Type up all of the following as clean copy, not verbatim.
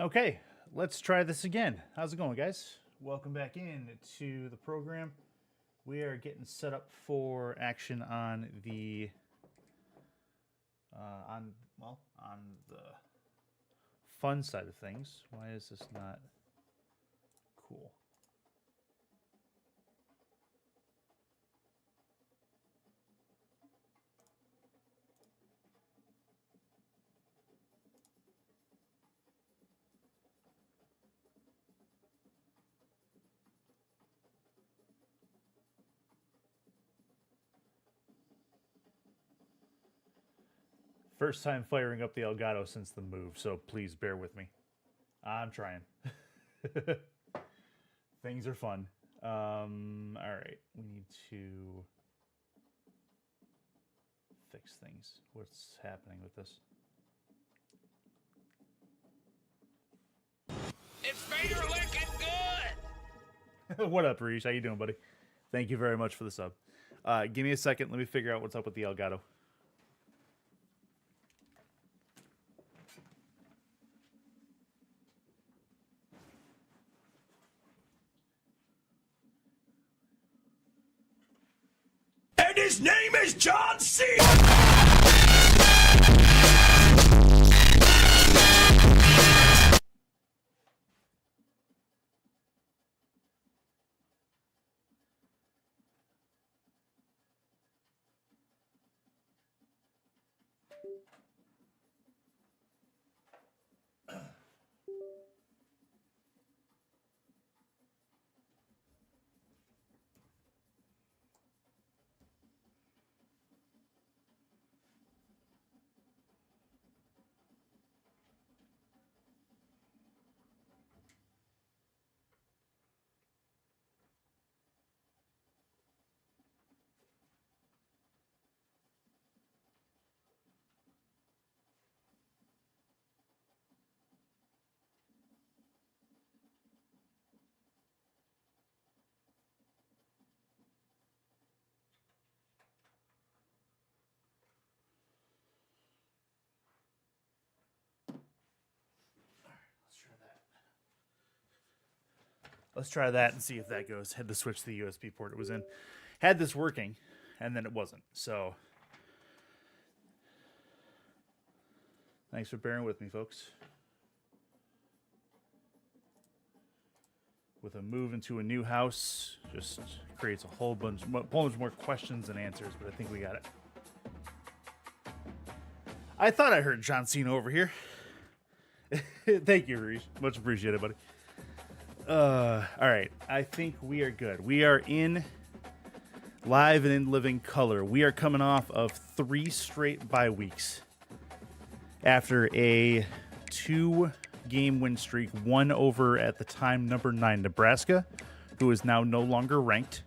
Okay, let's try this again. How's it going, guys? Welcome back in to the program. We are getting set up for action on the on the fun side of things. Why is this not cool? First time firing up the Elgato since the move, so please bear with me. I'm trying. Things are fun. All right, we need to fix things. What's happening with this? It's finger licking good! What up, Reese? How you doing, buddy? Thank you very much for the sub. Give me a second. Let me figure out what's up with the Elgato. And his name is John C. Let's try that and see if that goes. Had to switch to the USB port it was in. Had this working, and then it wasn't. So, thanks for bearing with me, folks. With a move into a new house, just creates a whole bunch more questions than answers, but I think we got it. I thought I heard John Cena over here. Thank you, Reese. Much appreciated, buddy. All right. I think we are good. We are in live and in living color. We are coming off of 3 straight bye weeks after a 2-game win streak, one over at the time number 9 Nebraska, who is now no longer ranked,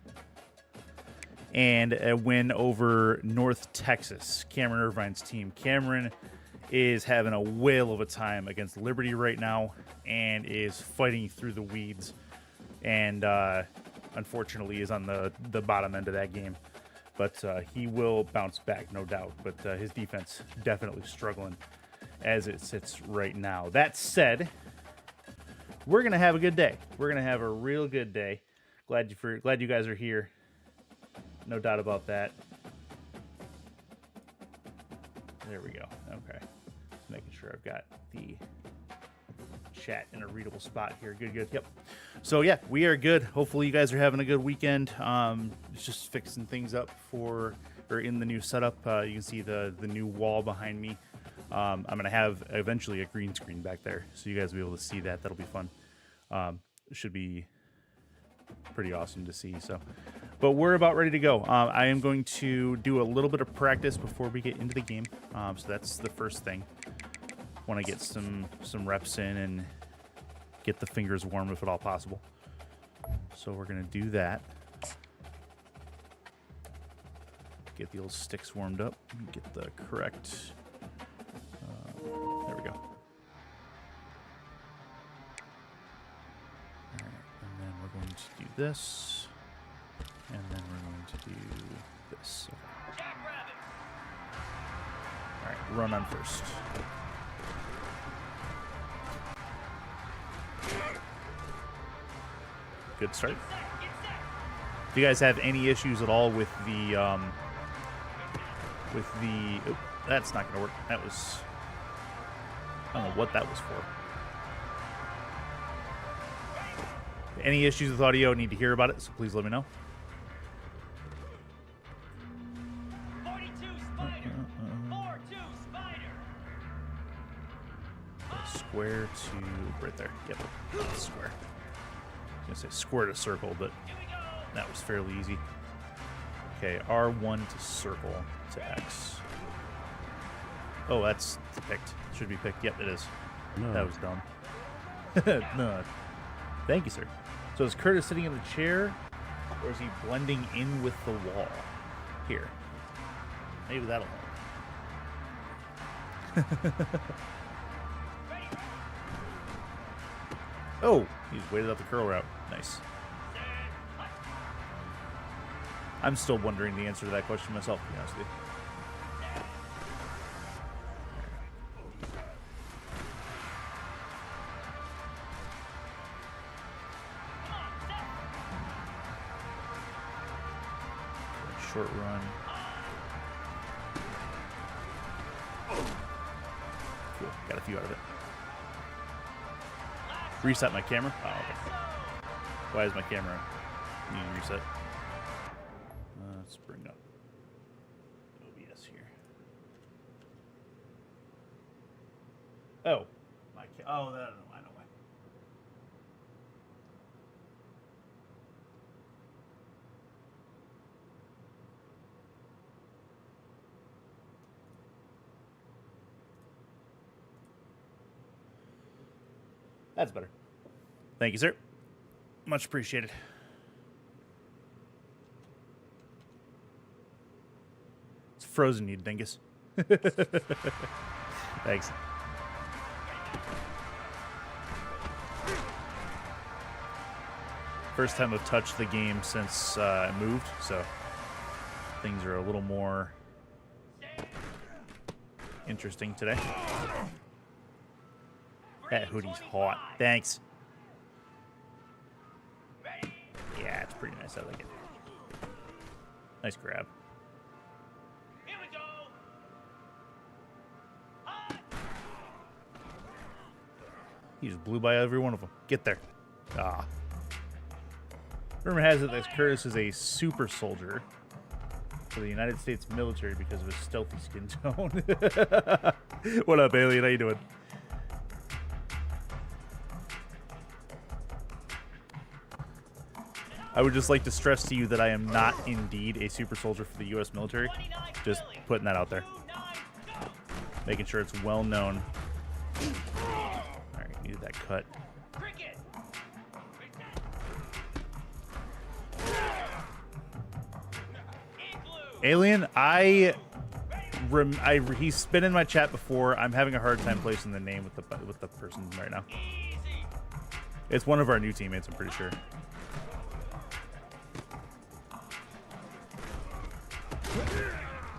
and a win over North Texas, Cameron Irvine's team. Cameron is having a whale of a time against Liberty right now and is fighting through the weeds, and unfortunately is on the bottom end of that game. But he will bounce back, no doubt. But his defense definitely struggling as it sits right now. That said, we're going to have a good day. We're going to have a real good day. Glad you guys are here. No doubt about that. There we go. Okay. Just making sure I've got the chat in a readable spot here. Good. Yep. So yeah, we are good. Hopefully you guys are having a good weekend. Just fixing things up in the new setup. You can see the new wall behind me. I'm going to have eventually a green screen back there, so you guys will be able to see that. That'll be fun. It should be pretty awesome to see. So, but we're about ready to go. I am going to do a little bit of practice before we get into the game. So that's the first thing. Want to get some reps in and get the fingers warm if at all possible. So we're going to do that. Get the old sticks warmed up. Get the correct. There we go. All right, and then we're going to do this, and then we're going to do this. Okay. All right, run on first. good start. If you guys have any issues at all with the oh, that's not gonna work. That was, I don't know what that was for. Any issues with audio, need to hear about it, so please let me know. 42 Spider. 4-2 Spider. Square to right there. Yep, square. I was gonna say square to circle, but that was fairly easy. Okay, R1 to circle to X. Oh, that's picked. Should be picked. Yep, it is. No. That was dumb. No. Thank you, sir. So is Curtis sitting in the chair, or is he blending in with the wall? Here. Maybe that'll help. Oh, he's waited out the curl route. Nice. I'm still wondering the answer to that question myself, to be honest with you. Short run. Cool. Got a few out of it. Reset my camera. Oh, okay. Why is my camera needing reset? Let's bring up OBS here. Oh, oh, that, I know why. That's better. Thank you, sir. Much appreciated. It's frozen, you dingus. Thanks. First time I've touched the game since I moved, so things are a little more interesting today. That hoodie's hot. Thanks. Yeah, it's pretty nice. I like it. Nice grab. Here we go. He just blew by every one of them. Get there. Ah. Rumor has it that Curtis is a super soldier for the United States military because of his stealthy skin tone. What up, alien? How you doing? I would just like to stress to you that I am not indeed a super soldier for the U.S. military. Just putting that out there. Making sure it's well known. Alright, needed that cut. Alien, he's been in my chat before. I'm having a hard time placing the name with the person right now. It's one of our new teammates, I'm pretty sure.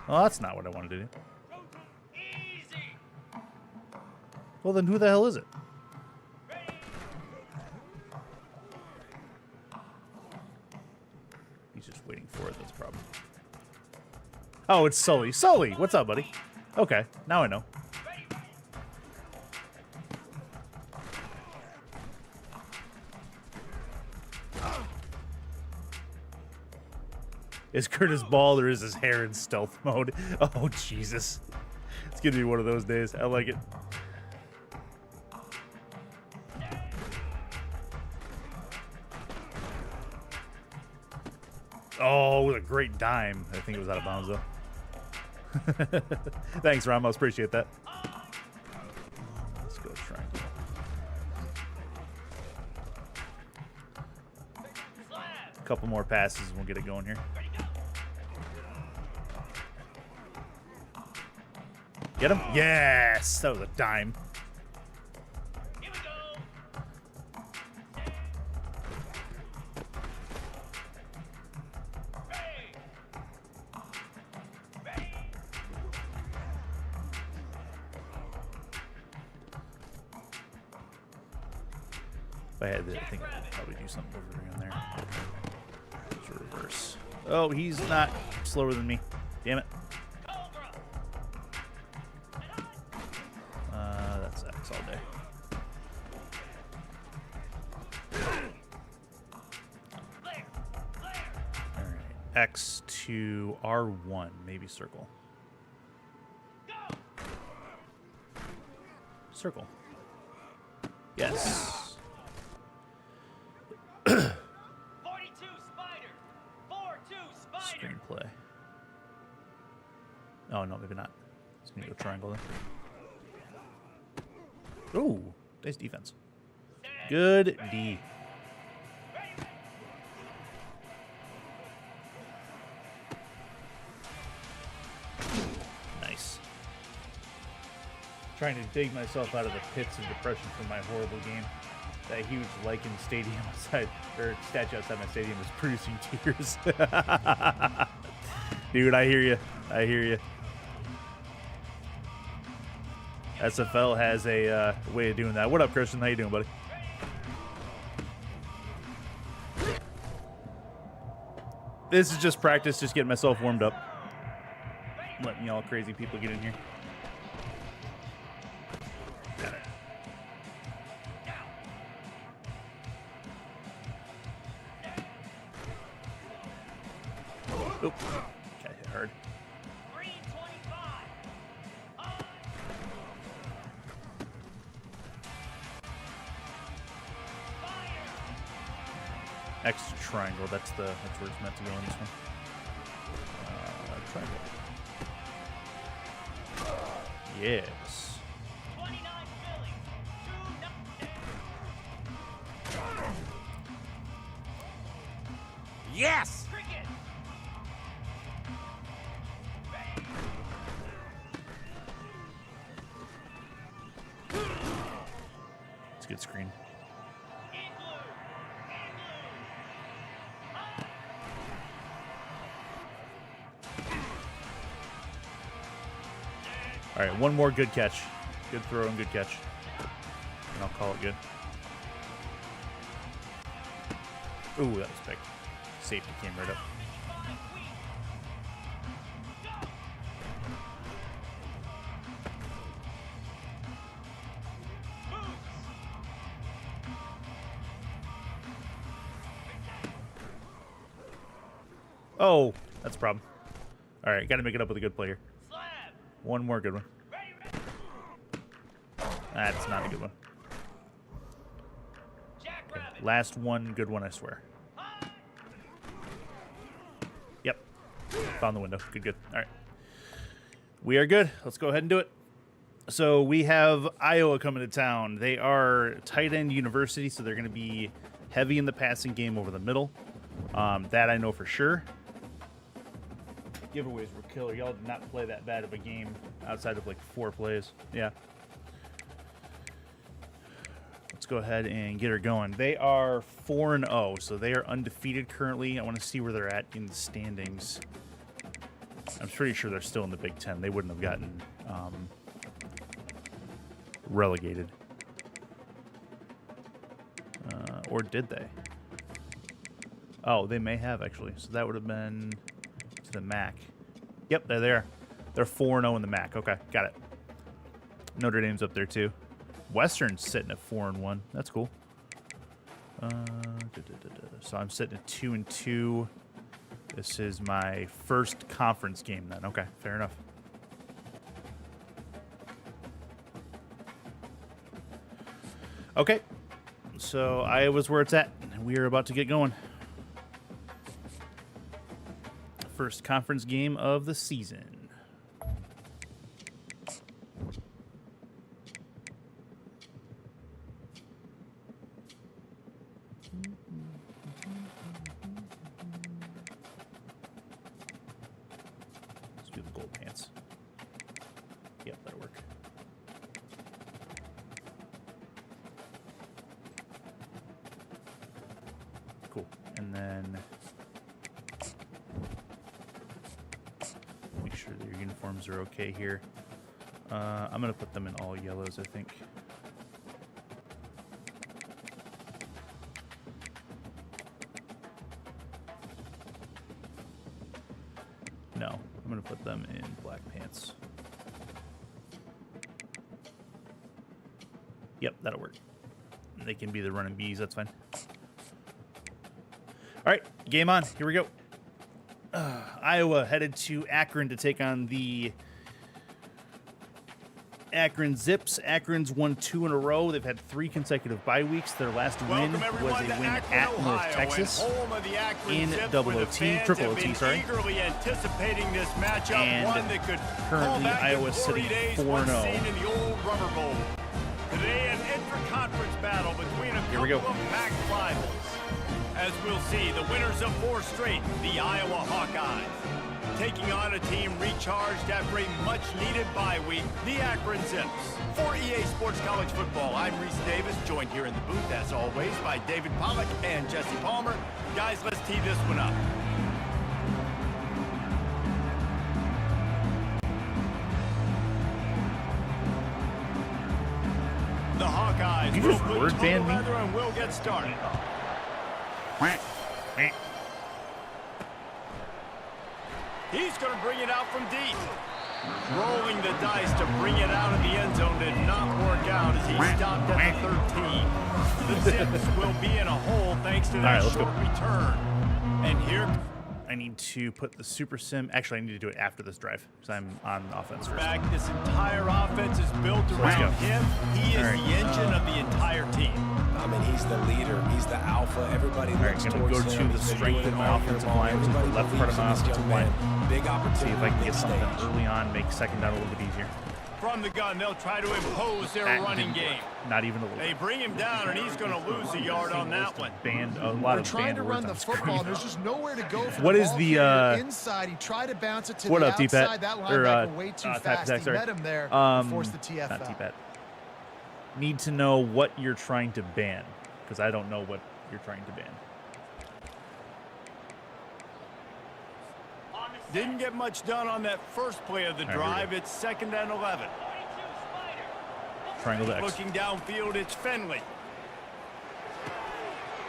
Well, that's not what I wanted to do. Well, then who the hell is it? He's just waiting for it, that's the problem. Oh, it's Sully. Sully! What's up, buddy? Okay, now I know. Is Curtis bald or is his hair in stealth mode? Oh, Jesus. It's going to be one of those days. I like it. Oh, with a great dime. I think it was out of bounds, though. Thanks, Ramos. Appreciate that. Let's go triangle. A couple more passes and we'll get it going here. Get him? Yes! That was a dime. Here we go. If I had to, I think I would probably do something over on there. It's a reverse. Oh, he's not slower than me. Damn it. That's X all day. All right, X to R1, maybe circle. Circle. Yes. 42 Spider. 4-2 Spider. Screenplay. Oh, no, maybe not. It's going to go triangle then. Ooh, nice defense. Good D. Nice. Trying to dig myself out of the pits of depression from my horrible game. That huge lichen stadium outside, or statue outside my stadium was producing tears. Dude, I hear you. I hear you. SFL has a way of doing that. What up, Christian? How you doing, buddy? This is just practice, just getting myself warmed up. Letting y'all crazy people get in here. Got it. Oop. Got hit hard. Green 25. X triangle. That's where it's meant to go in this one. Triangle. Yes. 29 Philly. 2-0. Yes! Cricket. It's a good screen. All right, one more good catch. Good throw and good catch. And I'll call it good. Ooh, that was big. Safety came right up. Oh, that's a problem. All right, got to make it up with a good player. One more good one. That's not a good one. Okay, last one good one, I swear. Yep. Found the window. Good, good. All right. We are good. Let's go ahead and do it. So we have Iowa coming to town. They are tight end university, so they're going to be heavy in the passing game over the middle. That I know for sure. Giveaways were killer. Y'all did not play that bad of a game outside of like 4 plays. Yeah. Let's go ahead and get her going. They are 4-0, so they are undefeated currently. I want to see where they're at in the standings. I'm pretty sure they're still in the Big Ten. They wouldn't have gotten relegated. Or did they? Oh, they may have, actually. So that would have been to the MAC. Yep, they're there. They're 4-0 in the MAC. Okay, got it. Notre Dame's up there, too. Western's sitting at 4-1. That's cool. So I'm sitting at 2-2. This is my first conference game, then. Okay, fair enough. Okay, so Iowa's where it's at. We are about to get going. First conference game of the season. Let's do the gold pants. Yep, that'll work. Cool. And then make sure that your uniforms are okay here. I'm going to put them in all yellows, I think. No, I'm going to put them in black pants. Yep, that'll work. They can be the running bees. That's fine. All right, game on. Here we go. Iowa headed to Akron to take on the Akron Zips. Akron's won 2 in a row. They've had 3 consecutive bye weeks. Their last win was a win at North Texas in double OT, triple OT, sorry. Anticipating this matchup, And one that could currently Iowa's sitting 4-0. in the old Rubber Bowl. Today, an intra-conference battle between a Here we go. couple of Pac rivals. As we'll see, the winners of 4 straight, the Iowa Hawkeyes, taking on a team recharged after a much-needed bye week, the Akron Zips. For EA Sports College Football, I'm Reese Davis, joined here in the booth, as always, by David Pollock and Jesse Palmer. Guys, let's tee this one up. The Hawkeyes You will just put word total ban me? leather and we'll get started. He's going to bring it out from deep. Rolling the dice to bring it out of the end zone did not work out as he stopped at the 13. The Zips will be in a hole thanks to that let's go. short return. And here I need to put the super sim. Actually, I need to do it after this drive because I'm on offense first. back, this entire offense is built let's around go. him. He is All right. the engine of the entire team. I mean, he's the leader. He's the alpha. Everybody All right, looks gonna towards go to him. the He's been strength doing of it my all year offensive long. line, which is the Everybody left part of believes my in this offensive young line. man. Big opportunity. See if I can get big something stage. early on, make second down a little bit easier. From the gun, they'll try to impose their That running didn't game. work. Not even a little They bit. bring him down, and he's going to lose a yard on that one. Banned a lot They're of trying banned to words run the on football. screen. And there's just nowhere to go for What the is ball the, carrier inside. He tried to bounce it to What the up, T-Pat? outside. That Or, linebacker way too Type fast. Attack, He sorry. met him there and forced the TFL. Not T-Pat. Need to know what you're trying to ban because I don't know what you're trying to ban. On the set. Didn't get much done on that first play of the All right, here we drive. go. It's 2nd and 11. 42 Spider. Triangle to X. Looking downfield, it's Finley.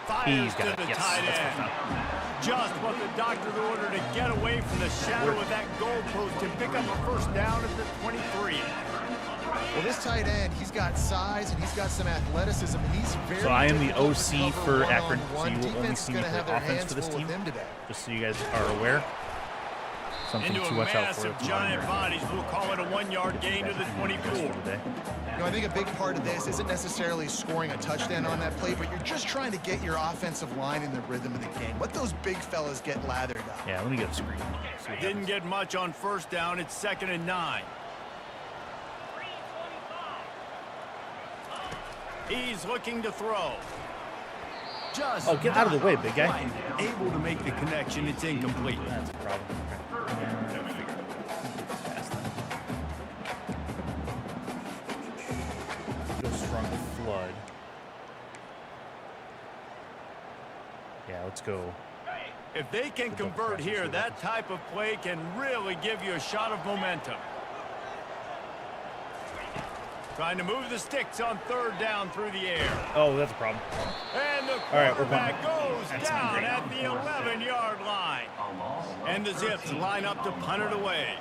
He's Fires to got the it. Yes, tight that's end. first down. Just what the doctor ordered to get away from the shadow of that goalpost and pick up a first down at the 23. Well, this tight end, he's got size and he's got some athleticism. And he's very So I am the difficult to OC cover for Akron, so one-on-one. you will only Defense see is me gonna play have their offense hands for this full team. with him today. Just so you guys are aware. Something Into to a watch out massive for. giant bodies. We'll call it a 1-yard gain to the 24. You know, I think a big part of this isn't necessarily scoring a touchdown on that play, but you're just trying to get your offensive line in the rhythm of the game. Let those big fellas get lathered up. Yeah, let me get a screen. See what Didn't happens. get much on first down. It's 2nd and 9. 325. He's looking to throw. Just Oh, get out of the way, big guy. quite able to make the connection. It's incomplete. That's a problem. Okay. Pass that. Go strong flood. Yeah, let's go. If they can convert here, that type of play can really give you a shot of momentum. Trying to move the sticks on 3rd down through the air. Oh, that's a problem. And the right, we're quarterback punting. goes That's down great. at the 11-yard line. And the Zips line up to punt it away.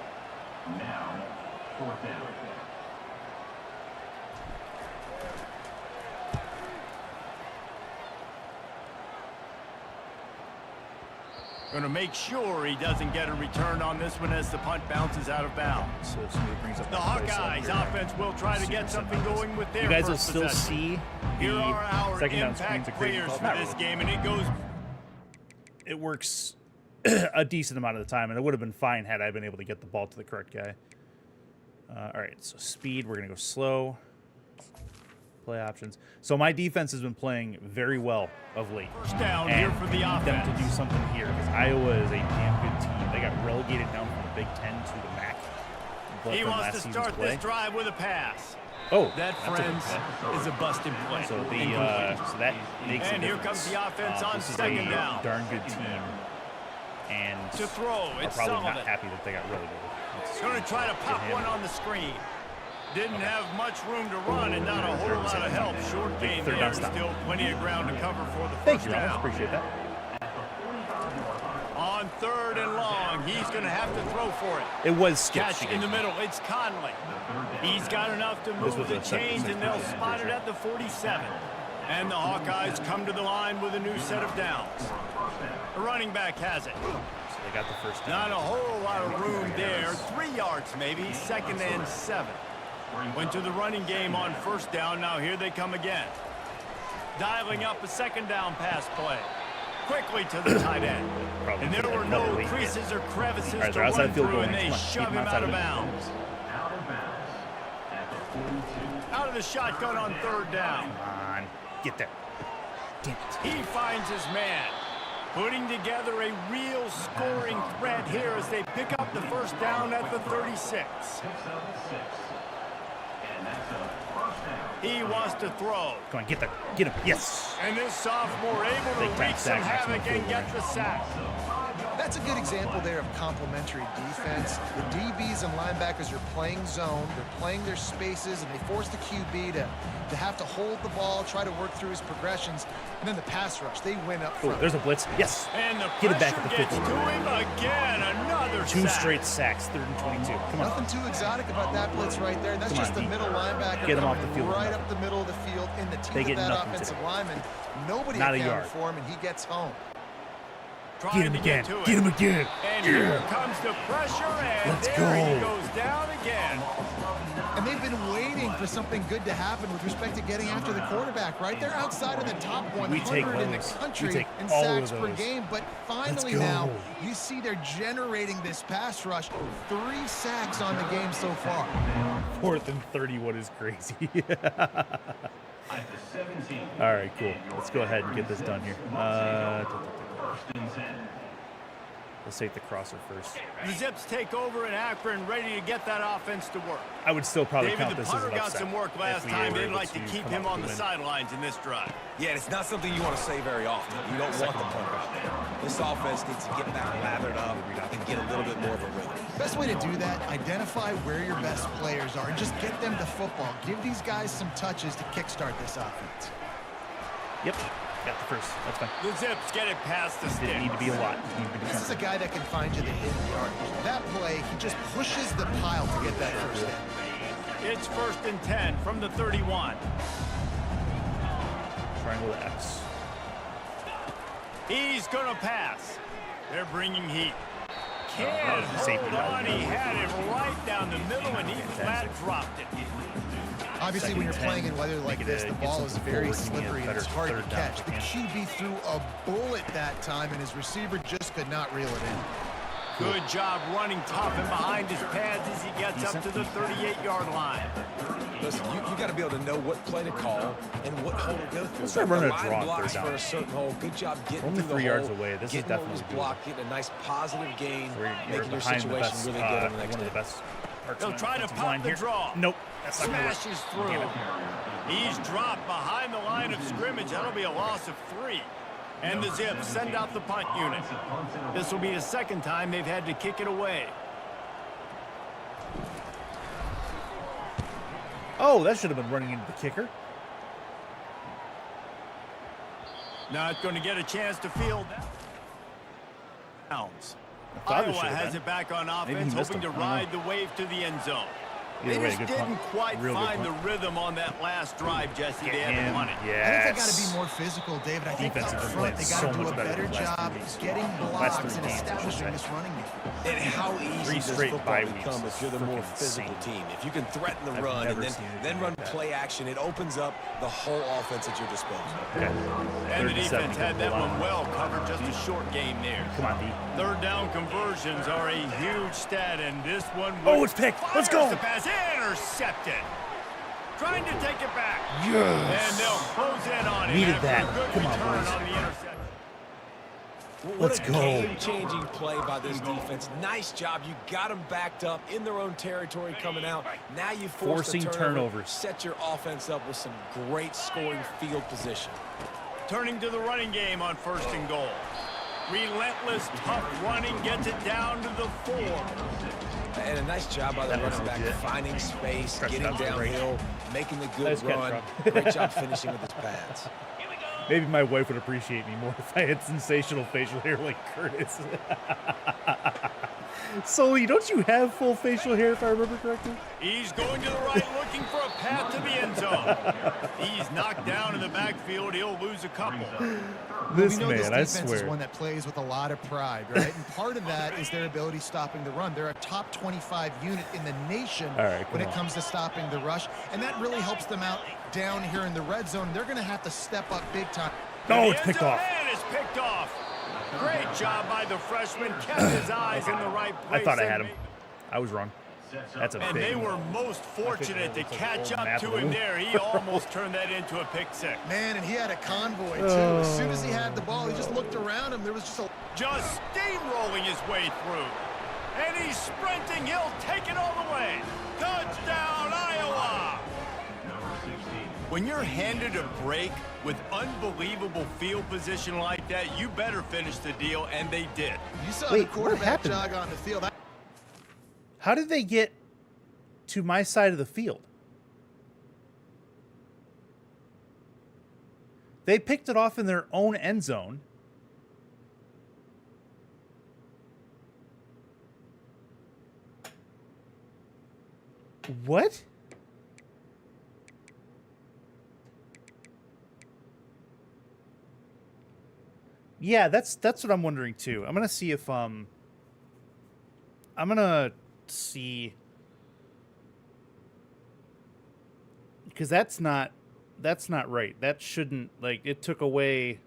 Going to make sure he doesn't get a return on this one as the punt bounces out of bounds. So if somebody brings up The that play, so Hawkeyes here. offense will try to get something going with their You guys will first still possession. see Here the are our second down screens impact are crazy. players for Not this really. game, and it goes It works a decent amount of the time, and it would have been fine had I been able to get the ball to the correct guy. All right, so speed, we're going to go slow. Play options. So my defense has been playing very well of late. first down And here for the I need them to do offense. something here because Iowa is a damn good team. They got relegated down from the Big Ten to the MAC. He from wants last to season's start play. this drive with a pass. Oh, That, that's a- friends, is a busted play. So the Incomplete. so that makes a And here difference. comes the offense on This is 2nd a down. darn good team, and To throw, are it's probably Sullivan. not happy that they got relegated. Let's Going to try to pop get him. one on the screen. Didn't have much room to run and not a whole lot of help. Short gain Third there. down stop. Still plenty of ground to cover for the Thank first you, Ramos. down. Appreciate that. On 3rd and long. He's going to have to throw for it. It was sketchy. Catch in the middle. It's Conley. He's got enough to move the chains, and they'll spot it at the 47. And the Hawkeyes come to the line with a new set of downs. The running back has it. So they got the first down. Not a whole lot of room there. 3 yards maybe. 2nd and 7. Went to the running game on 1st down. Now here they come again. Dialing up a 2nd down pass play. Quickly to the tight end. And there were no creases or crevices to run through, and they shove him out of bounds. Out of the shotgun on 3rd down. Come on. Get there. Damn it. He finds his man. Putting together a real scoring threat here as they pick up the 1st down at the 36. He wants to throw. Come on, get there. Get him. Yes. And this sophomore able to wreak some havoc and get the sack. That's a good example there of complementary defense. The DBs and linebackers are playing zone, they're playing their spaces, and they force the QB to have to hold the ball, try to work through his progressions, and then the pass rush, they win up front. Oh, there's a blitz. Yes. And the get it back at the pressure 50. gets to him again. Another 2 sack. straight sacks, 3rd and 22. Come on. Nothing too exotic about that blitz right there. That's just the middle linebacker Get him off coming the field. right up the middle of the field in the They teeth get of that nothing offensive today. lineman. Nobody Not a accounted yard. for him, and he gets home. Get him again. Get him again. And here comes the pressure, and Let's there he go. goes down again. And they've been waiting for something good to happen with respect to getting after the quarterback, right? They're outside of the top 100 in the those. We country take in all sacks of per those. game. But finally go. now, you see they're generating this pass rush. 3 sacks on the game so far. 4th and 31 is crazy. All right, cool. Let's go ahead and get this done here. Let's take the crosser first. The Zips take over in Akron, ready to get that offense to work. I would still probably David, count the this as punter an got upset. some work last time. They'd like to keep him on the sidelines in this drive. Yeah, it's not something you want to say very often. You don't want the punter out there. This offense needs to get back lathered up and get a little bit more of a rhythm. Best way to do that, identify where your best players are and just get them the football. Give these guys some touches to kickstart this offense. Yep, got the first. That's fine. The Zips get it past the Didn't stick. need to be a lot. Just needed to be This is a something. guy that can find you the hidden yardage. That play, he just pushes the pile to get that first down. It's 1st and 10 from the 31. Triangle X. He's going to pass. They're bringing heat. Can't safety hold on. valve. He had it right down the middle, and he flat dropped it. Obviously, when you're playing in weather like this, the ball is very slippery and it's hard to catch. The QB threw a bullet that time, and his receiver just could not reel it in. Good job running tough and behind his pads as he gets up to the 38-yard line. Listen, you got to be able to know what play to call and what hole to go through. Let's start running a The draw line blocks third for down. a certain hole. Good job getting Only through the 3 yards hole, away. This is getting definitely what was doable. blocked, getting a nice positive gain, We're making your behind the situation best, really good on the next one of the day. best parts They'll of try to offensive pop line the here. draw. Nope, that's not gonna work. Smashes through. Damn it. He's dropped behind the line of scrimmage. That'll be a loss of 3. And the Zips send out the punt unit. This will be the 2nd time they've had to kick it away. Oh, that should have been running into the kicker. Not going to get a chance to field that. Downs. I thought it Iowa should have has been. it back on Maybe he offense, missed hoping to him. I don't ride the wave to the end zone. Either They way, just good didn't punt. quite Real good find the punt. rhythm on that last drive, Jesse. Get They haven't him. won it. I think they got to Yes. be more physical, David. I think up Defensive front they is got so to do much a better better than last job 3 weeks. getting Last blocks 3 and games, I should establishing say. this running game. And how easy 3 does straight football bye weeks become is if you're the more freaking physical insane. team? If you can threaten the I've run never and seen anything then run like that. play action, it opens up the whole offense at your disposal. Okay. And the 37, defense had that hold one on. well covered. Just a short game there. Come on, D. 3rd down conversions are a huge stat, and this one Oh, it's picked. Let's go. fires the pass, intercepted. Trying to take it back. And Yes. they'll close in on it. Needed after that. a good Come on, return boys. on the interception. Let's What go. a game-changing play by this defense. Nice job. You got them backed up in their own territory coming out. Now you force Forcing the turnover, turnovers. set your offense up with some great scoring field position. Turning to the running game on 1st and goal. Relentless, tough running gets it down to the 4. And a nice job by the That was running back, legit. finding space, Stretch it getting out to the break. downhill, making the good Nice catch, run. Rob. Great job finishing with his pads. Maybe my wife would appreciate me more if I had sensational facial hair like Curtis. Sully, don't you have full facial hair if I remember correctly? He's going to the right, looking for a path to the end zone. He's knocked down in the backfield. He'll lose a couple. This we know man, this I defense swear. is one that plays with a lot of pride, right? And part of that is their ability stopping the run. They're a top 25 unit in the nation when it comes to stopping the rush, and that really helps them out down here in the red zone. They're going to have to step up big time. Oh, it's picked off. And it's picked off. Great job by the freshman. Kept his eyes in the right place. I thought I had him. I was wrong. That's a And big they were most fortunate to catch up to him there. He almost turned that into a pick six. Man, and he had a convoy, too. As soon as he had the ball, he just looked around him. There was Just steamrolling his way through. And he's sprinting. He'll take it all the way. Touchdown, Iowa! When you're handed a break with unbelievable field position like that, you better finish the deal, and they did. You saw Wait, the what quarterback happened? jog on the field. How did they get to my side of the field? They picked it off in their own end zone. What? Yeah, that's what I'm wondering too. I'm gonna see if I'm gonna see, because that's not right. That shouldn't, like, it took away.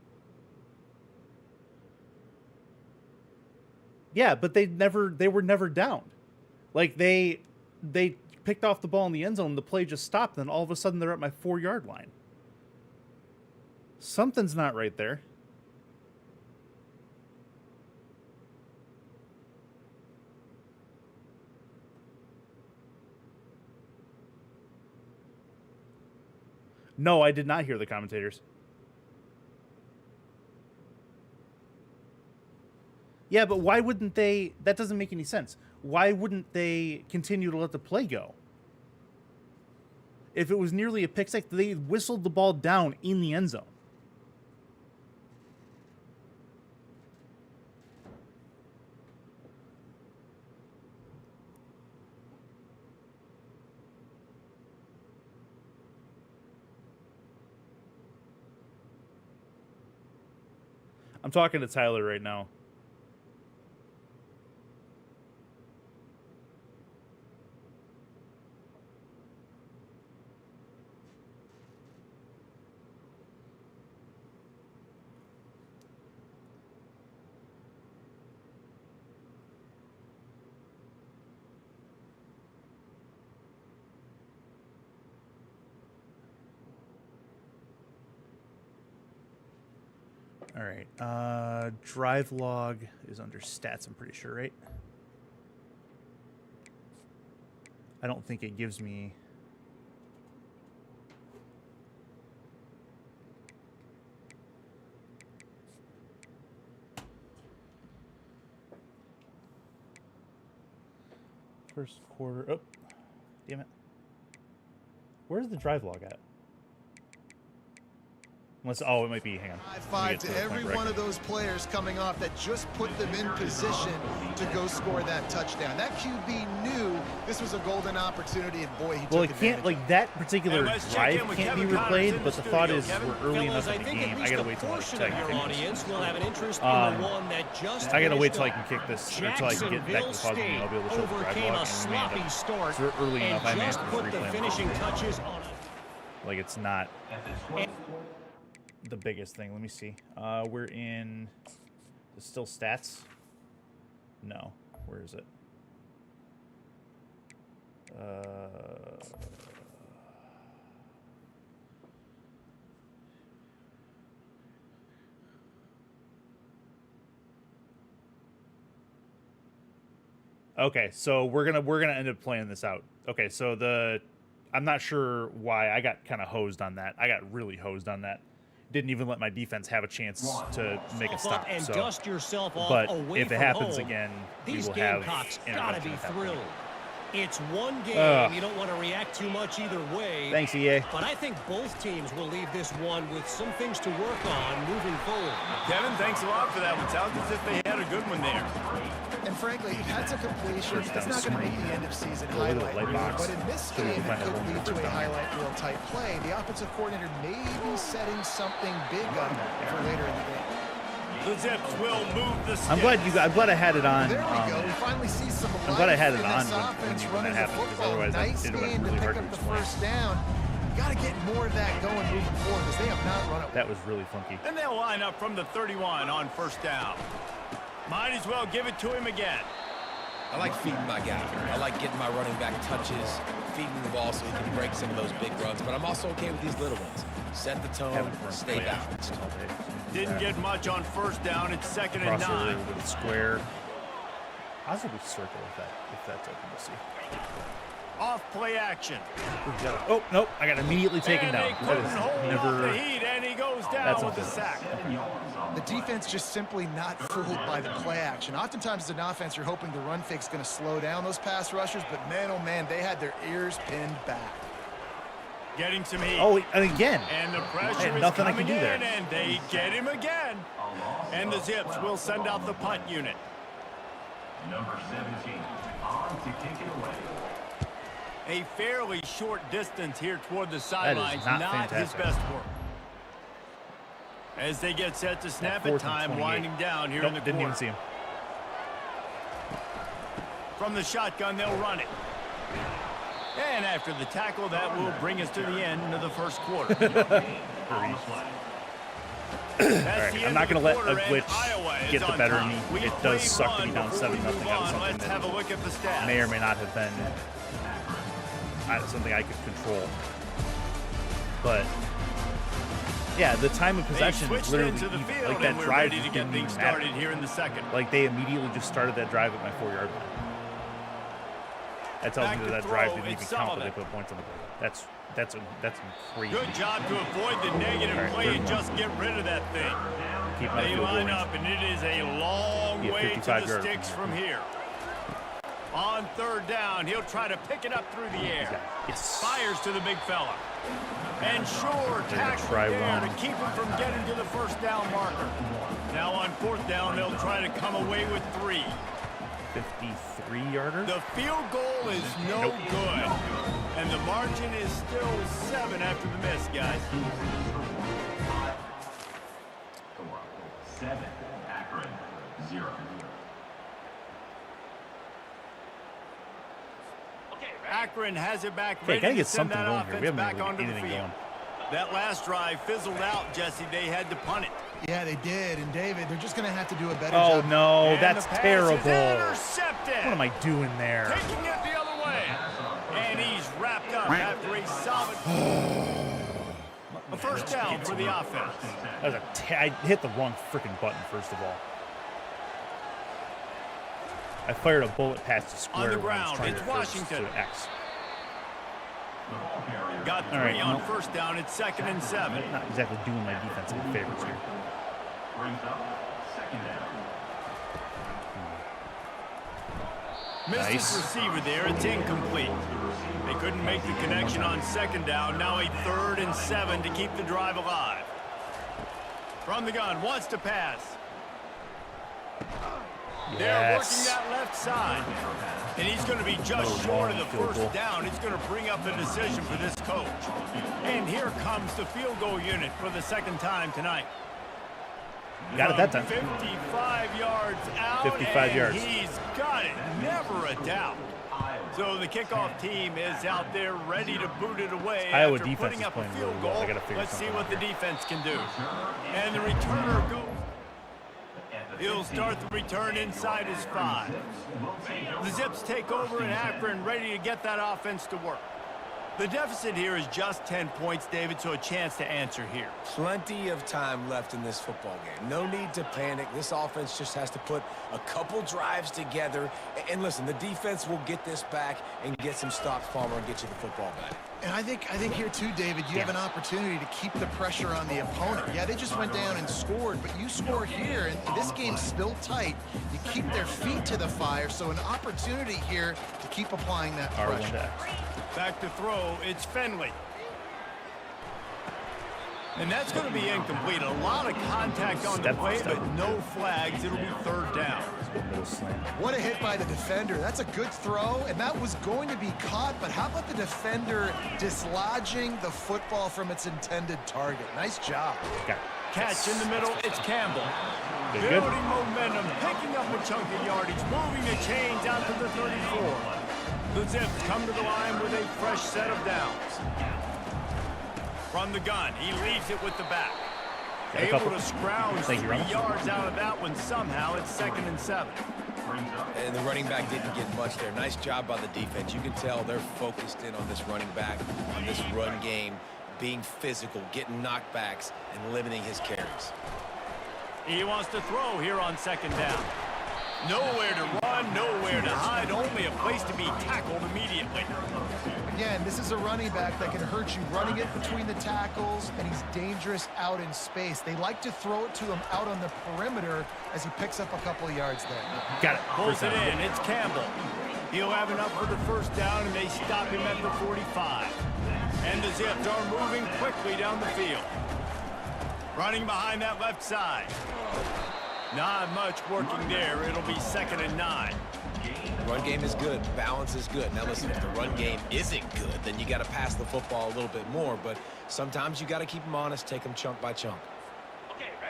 Yeah, but they were never down. Like they picked off the ball in the end zone, the play just stopped, and all of a sudden they're at my 4-yard line. Something's not right there. No, I did not hear the commentators. Yeah, but why wouldn't they? That doesn't make any sense. Why wouldn't they continue to let the play go? If it was nearly a pick six, they whistled the ball down in the end zone. I'm talking to Tyler right now. All right, drive log is under stats, I'm pretty sure, right? I don't think it gives me... First quarter, oh, damn it. Where's the drive log at? Unless, oh, it might be, hang on. High five to every one of those players coming off that just put them in position to go score that touchdown. That QB knew this was a golden opportunity, and boy, he took Well, it can't, like, that particular drive can't be replayed, but the thought is we're early enough in the game. I gotta wait till I gotta wait till I can kick this, or till I can get back to the pause, and I'll be able to show the drive log, and we may end up, so we're early enough, I may have to replay. Like, it's not the biggest thing. Let me see. We're in still stats. No, where is it? Okay, so we're gonna end up playing this out. Okay, so I'm not sure why I got kind of hosed on that. I got really hosed on that. Didn't even let my defense have a chance to make a stop. So, but if it happens again, we will have interruption at that point. It's one game. You don't want to react too much either way. Thanks, EA. But I think both teams will leave this one with some things to work on moving forward. Kevin, thanks a lot for that one. Sounds as if they had a good one there. And frankly, that's a completion. It's not going to be the end of season highlight reel, but in this game, it could lead to a highlight reel type play. The offensive coordinator may be setting something big up for later in the game. The Zips will move the sticks. I'm glad I had it on. There we go. We finally see some life. I'm glad I had it in on this when offense that running the happened, because football. otherwise Nice it would have game been really to hard pick to up the explain. first down. You got to get more of that going moving forward because they have not run it. That was really funky. And they'll line up from the 31 on first down. Might as well give it to him again. I like feeding my guy. I like getting my running back touches, feeding the ball so he can break some of those big runs. But I'm also okay with these little ones. Set the tone, stay balanced. Didn't get much on first down. It's 2nd and 9. Crossover with a square. Possibly circle if that's open to see. Off play action. Oh, nope. I got immediately taken And down. they That couldn't is hold off never... the heat, and he goes down That's with the unfortunate. sack. The defense just simply not fooled by the play action. Oftentimes as an offense, you're hoping the run fake is going to slow down those pass rushers, but man, oh man, they had their ears pinned back. Getting some heat. Oh, and again. And the pressure I had is nothing I coming could do there. in, and they get him again. And the Zips will send out the punt unit. Number 17 on to kick it away. A fairly short distance here toward the sidelines. not Not his fantastic. best work. As they get set to snap it, time winding down here in the Didn't even quarter. see him. From the shotgun, they'll run it. And after the tackle, that will bring us to the end of the first quarter. Alright, I'm not going to let a glitch get the better of me. It does suck to be down 7-0 on something Let's have a look at the stats. that may or may not have been something I could control. But yeah, the time of possession is literally into the even. field, Like that and we're drive ready to get didn't things even matter. started here in the second. Like they immediately just started that drive at my 4-yard line. That tells Back me to that throw, drive didn't it's even count, but they Sullivan. put points on the board. That's crazy. Good job to avoid the negative All right, play third and one. just get rid of that thing. Keep my They field goal line range. up, and it is a long Be a way to 55 the yard. sticks from here. On third down, he'll try to pick it up through the air. Yes. Fires to the big fella. And sure, tackle try there one. to keep him from getting to the first down marker. Now on fourth down, they'll try to come away with 3. 53-yarder. The field goal is no good. And the margin is still 7 after the miss, guys. 7, Akron, 0. Akron has it back, Okay, ready gotta to get send something that going here. offense We haven't back really onto the anything field. going. That last drive fizzled out, Jesse. They had to punt it. Yeah, they did. And David, they're just going to have to do a better Oh job. no, And that's the pass is terrible. intercepted. What am I doing there? Taking it the other way. And he's wrapped up after a solid a first down for the offense. That was I hit the wrong freaking button, first of all. I fired a bullet past the square. On the when I was ground, trying it's to reverse Washington. to X. Got 3 All right, on no. first down. It's 2nd and 7. Not exactly doing my defense any favors here. Brings up 2nd down. Missed his Nice. receiver there. It's incomplete. They couldn't make the connection on 2nd down. Now a 3rd and 7 to keep the drive alive. From the gun, wants to pass. They're working that left side. And he's going to be just short of the field goal. first down. It's going to bring up the decision for this coach. And here comes the field goal unit for the 2nd time tonight. Got it that time. 55 yards out. 55 and yards. He's got it. Never a doubt. So the kickoff team is out there ready to boot it away Iowa after defense putting is up a playing field really well. goal. They gotta figure Let's see something what out the here. defense can do. And the returner goes. He'll start the return inside his 5. The Zips take over in Akron, ready to get that offense to work. The deficit here is just 10 points, David, so a chance to answer here. Plenty of time left in this football game. No need to panic. This offense just has to put a couple drives together. And listen, the defense will get this back and get some stops, Palmer, and get you the football back. And I think here too, David, you have an opportunity to keep the pressure on the opponent. Yeah, they just went down and scored, but you score here, and this game's still tight. You keep their feet to the fire, so an opportunity here to keep applying that pressure. Back to throw, it's Finley. And that's going to be incomplete. A lot of contact on the play, but no flags. It'll be third down. What a hit by the defender. That's a good throw, and that was going to be caught, but how about the defender dislodging the football from its intended target? Nice job. Catch in the middle, it's Campbell. Building momentum, picking up a chunk of yardage, moving the chains out to the 34. The Zips come to the line with a fresh set of downs. From the gun, he leaves it with the back. Able to scrounge 3 yards out of that one somehow. It's 2nd and 7. And the running back didn't get much there. Nice job by the defense. You can tell they're focused in on this running back, on this run game, being physical, getting knockbacks, and limiting his carries. He wants to throw here on 2nd down. Nowhere to run, nowhere to hide, only a place to be tackled immediately. Again, this is a running back that can hurt you, running it between the tackles, and he's dangerous out in space. They like to throw it to him out on the perimeter as he picks up a couple of yards there. Got it. Pulls it in. It's Campbell. He'll have enough for the first down, and they stop him at the 45. And the Zips are moving quickly down the field. Running behind that left side. Not much working there. It'll be 2nd and 9. Run game is good. Balance is good. Now listen, if the run game isn't good, then you got to pass the football a little bit more. But sometimes you got to keep them honest, take them chunk by chunk.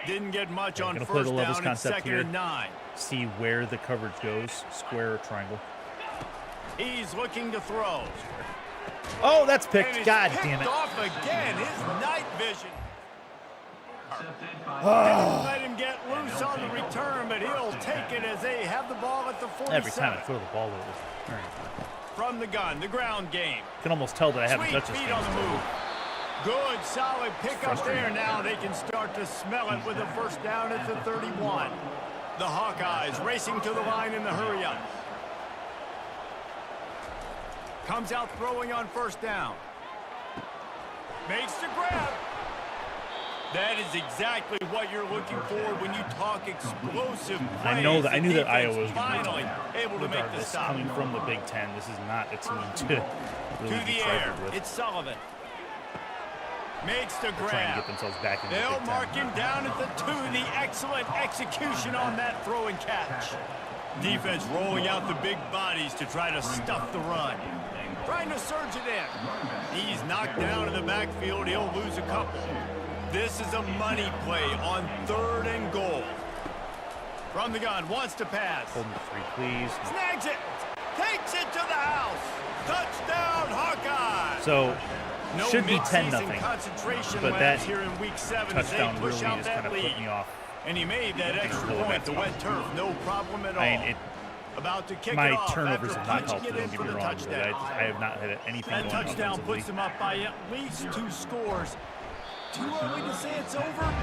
Didn't get much on first down and 2nd and 9. See where the coverage goes, square or triangle. He's looking to throw. Oh, that's picked. God damn it. Off again. His night vision. Let him get loose on the return, but he'll take it as they have the ball at the 47. Every time I throw the ball over. From the gun, the ground game. Can almost tell that I haven't touched this feet game. On the move. Good, solid pickup there. Now they can start to smell it with a first down at the 31. The Hawkeyes racing to the line in the hurry-up. Comes out throwing on first down. Makes the grab. That is exactly what you're looking for when you talk explosive plays. I know that. I knew that Iowa was finally able to make the stop. Coming from the Big Ten, this is not a team to really to the air. It's Sullivan. Makes the grab. Trying to get themselves back in the Big Ten. They'll mark him down at the 2. The excellent execution on that throw and catch. Defense rolling out the big bodies to try to stuff the run. Trying to surge it in. He's knocked down in the backfield. He'll lose a couple. This is a money play on 3rd and goal. From the gun, wants to pass. Hold me 3, please. Snags it. Takes it to the house. Touchdown, Hawkeye. So, no should be 10-0. Concentration but that here in week 7 touchdown as they push really out just that kind of lead. put me off. And he made that extra point. The wet turf, no problem at all. I mean, about to kick my it off turnovers have not helped. it Don't get me wrong. I have not had anything that going touchdown offensively. puts him up by at least 2 scores. Too early to say it's over.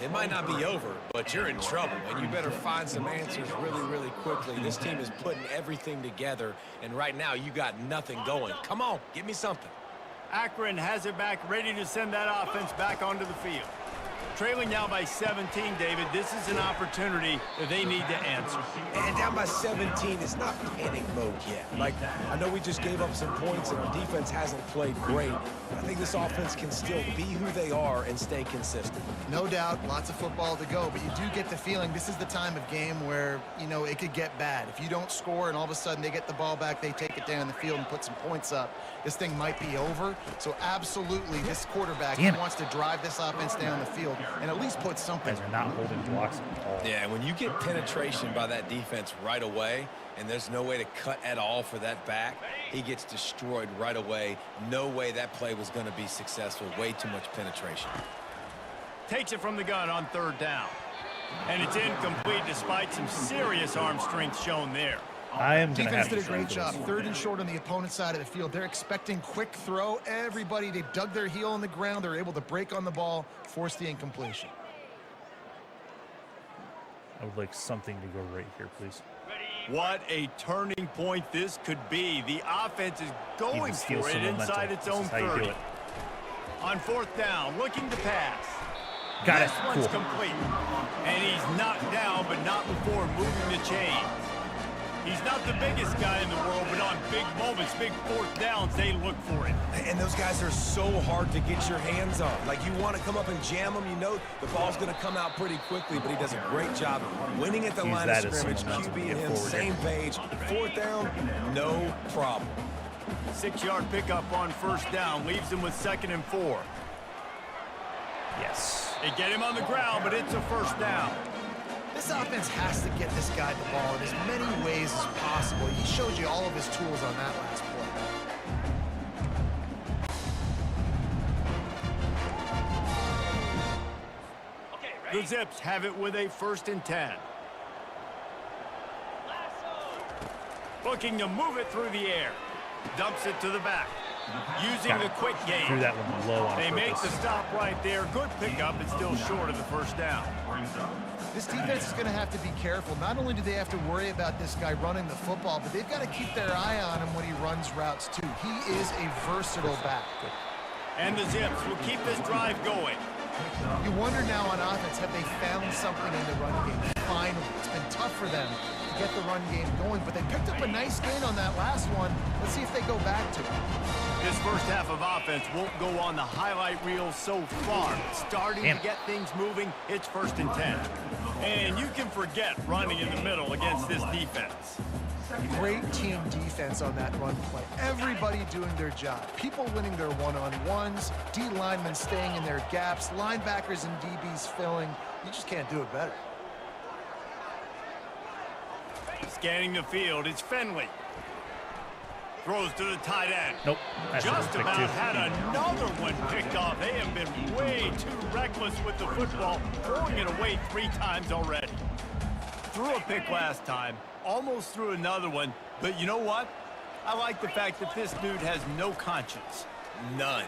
It might not be over, but you're in trouble, and you better find some answers really, really quickly. This team is putting everything together, and right now you got nothing going. Come on, give me something. Akron has it back, ready to send that offense back onto the field. Trailing now by 17, David. This is an opportunity that they need to answer. And down by 17, it's not panic mode yet. Like, I know we just gave up some points and our defense hasn't played great, but I think this offense can still be who they are and stay consistent. No doubt, lots of football to go, but you do get the feeling this is the time of game where, you know, it could get bad. If you don't score and all of a sudden they get the ball back, they take it down the field and put some points up, this thing might be over. So absolutely, this quarterback wants to drive this offense down the field and at least put something. Guys are not holding blocks at all. Yeah, when you get penetration by that defense right away, and there's no way to cut at all for that back, he gets destroyed right away. No way that play was going to be successful. Way too much penetration. Takes it from the gun on 3rd down. And it's incomplete despite some serious arm strength shown there. I am going to have Defense to did a great show job. this. 3rd and short on the opponent's side of the field. They're expecting quick throw. Everybody, they've dug their heel on the ground. They're able to break on the ball, force the incompletion. I would like something to go right here, please. What a turning point this could be. The offense is going Even steal for it some inside momentum. its This own is how you do 30. it. On 4th down, looking to pass. Got it. This one's Cool. complete. And he's knocked down, but not before moving the chains. He's not the biggest guy in the world, but on big moments, big 4th downs, they look for it. And those guys are so hard to get your hands on. Like, you want to come up and jam them, you know the ball's going to come out pretty quickly, but he does a great job winning at the Use line of that as some scrimmage. momentum to QB get and him, forward same here. page. 4th down, no problem. 6-yard pickup on 1st down leaves him with 2nd and 4. Yes. They get him on the ground, but it's a 1st down. This offense has to get this guy the ball in as many ways as possible. He showed you all of his tools on that last play. The Zips have it with a 1st and 10. Looking to move it through the air. Dumps it to the back. Using the quick game. Threw that one low on They make the purpose. stop right there. Good pickup, but still short of the 1st down. This defense is going to have to be careful. Not only do they have to worry about this guy running the football, but they've got to keep their eye on him when he runs routes too. He is a versatile back. And the Zips will keep this drive going. You wonder now on offense, have they found something in the run game? Finally, it's been tough for them to get the run game going, but they picked up a nice gain on that last one. Let's see if they go back to it. This first half of offense won't go on the highlight reel so far. Starting to get things moving, it's 1st and 10. And you can forget running in the middle against this defense. Great team defense on that run play. Everybody doing their job. People winning their one-on-ones, D linemen staying in their gaps, linebackers and DBs filling. You just can't do it better. Scanning the field, it's Finley. Throws to the tight end. Nope. That's Just a pick about too. had another one picked off. They have been way too reckless with the football, throwing it away 3 times already. Threw a pick last time, almost threw another one, but you know what? I like the fact that this dude has no conscience. None.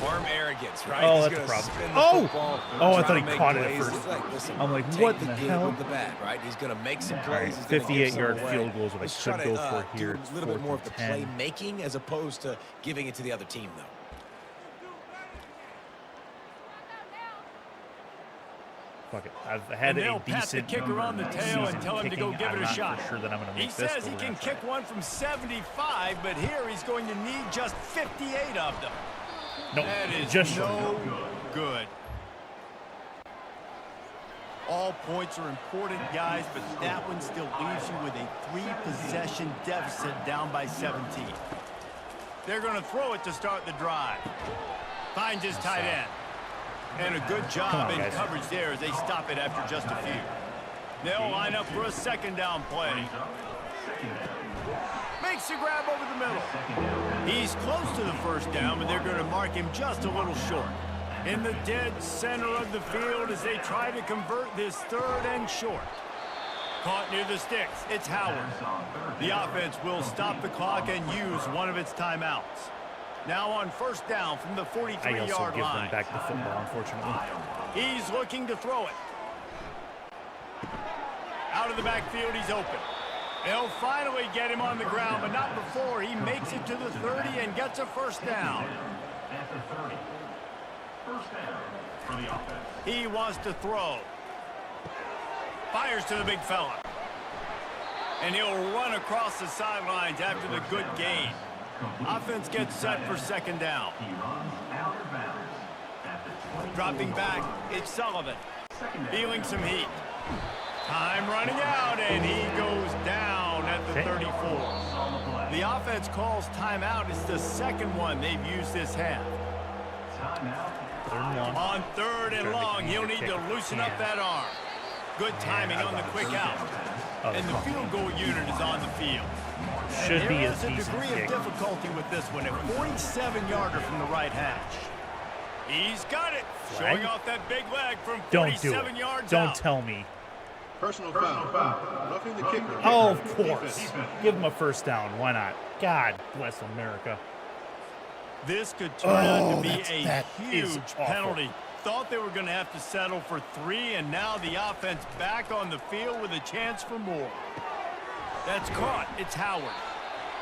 Arm arrogance, right? Oh, He's that's a gonna problem. spin the Oh! football, Oh, I try thought to he make caught it at plays. first. It's like, listen, I'm like, take what the the give hell? with the bad, right? He's going to make some All plays. right, He's gonna give 58-yard some away. field goals what I Let's could try go to, for here. do It's a little bit 4th more of and the 10. playmaking as opposed to giving it to the other team, though. Fuck it. I've had And a they'll pat the decent kicker on the tail season and tell him to go kicking. give I'm it a not shot. for sure that I'm going to He make this. says he but we're can gonna try kick it. one from 75, but here he's going to need just 58 of them. Nope. That is Just no good. All points are important, guys, but that one still leaves you with a 3-possession deficit down by 17. They're going to throw it to start the drive. Finds his tight end. And a good job on, in guys. coverage there as they stop it after just a few. They'll line up for a 2nd down play. Makes a grab over the middle. He's close to the 1st down, but they're going to mark him just a little short. In the dead center of the field as they try to convert this 3rd and short. Caught near the sticks. It's Howard. The offense will stop the clock and use one of its timeouts. Now on 1st down from the I also 43-yard give line. them back the football, unfortunately. He's looking to throw it. Out of the backfield, he's open. They'll finally get him on the ground, but not before he makes it to the 30 and gets a 1st down. At the 30. 1st down for the offense. He wants to throw. Fires to the big fella. And he'll run across the sidelines after the good gain. Offense gets set for 2nd down. He runs out of bounds at the 24. Dropping back, it's Sullivan. Feeling some heat. Time running out, and he goes down at the 34. The offense calls timeout. It's the 2nd one they've used this half. Timeout. 3rd and 1. On 3rd and long, he'll need to Kick. loosen up that arm. Good timing on the quick out. And the field goal unit is on the field. Should be There a is a decent degree of kick. difficulty with this one. A 47-yarder from the right hash. He's got it. Flag? Showing off that big leg from Don't do 47 it. yards Don't out. tell me. Personal foul. Roughing the kicker. Oh, of course. Give him a first down. Why not? God bless America. This could turn out to be a that is huge awful. penalty. Thought they were going to have to settle for 3, and now the offense back on the field with a chance for more. That's caught. It's Howard.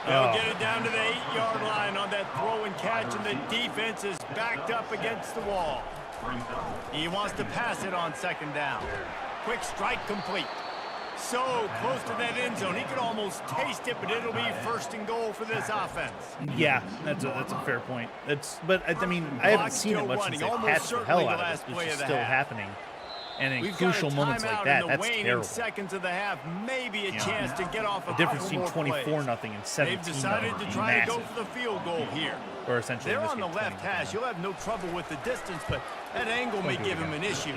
They'll get it down to the 8-yard line on that throw and catch, and the defense is backed up against the wall. He wants to pass it on second down. Quick strike complete. So close to that end zone. He could almost taste it, but it'll be first and goal for this offense. Yeah, that's a fair point. But I mean, I haven't seen it much since they patched the hell out of it, which is still happening. And in crucial moments like that, that's terrible. Seconds of the half, maybe a chance to get off a The difference between 24-0 and 17-0. They've decided to try to go for the field goal here. Or essentially, they're on the left hash. You'll have no trouble with the distance, but that angle may give him an issue.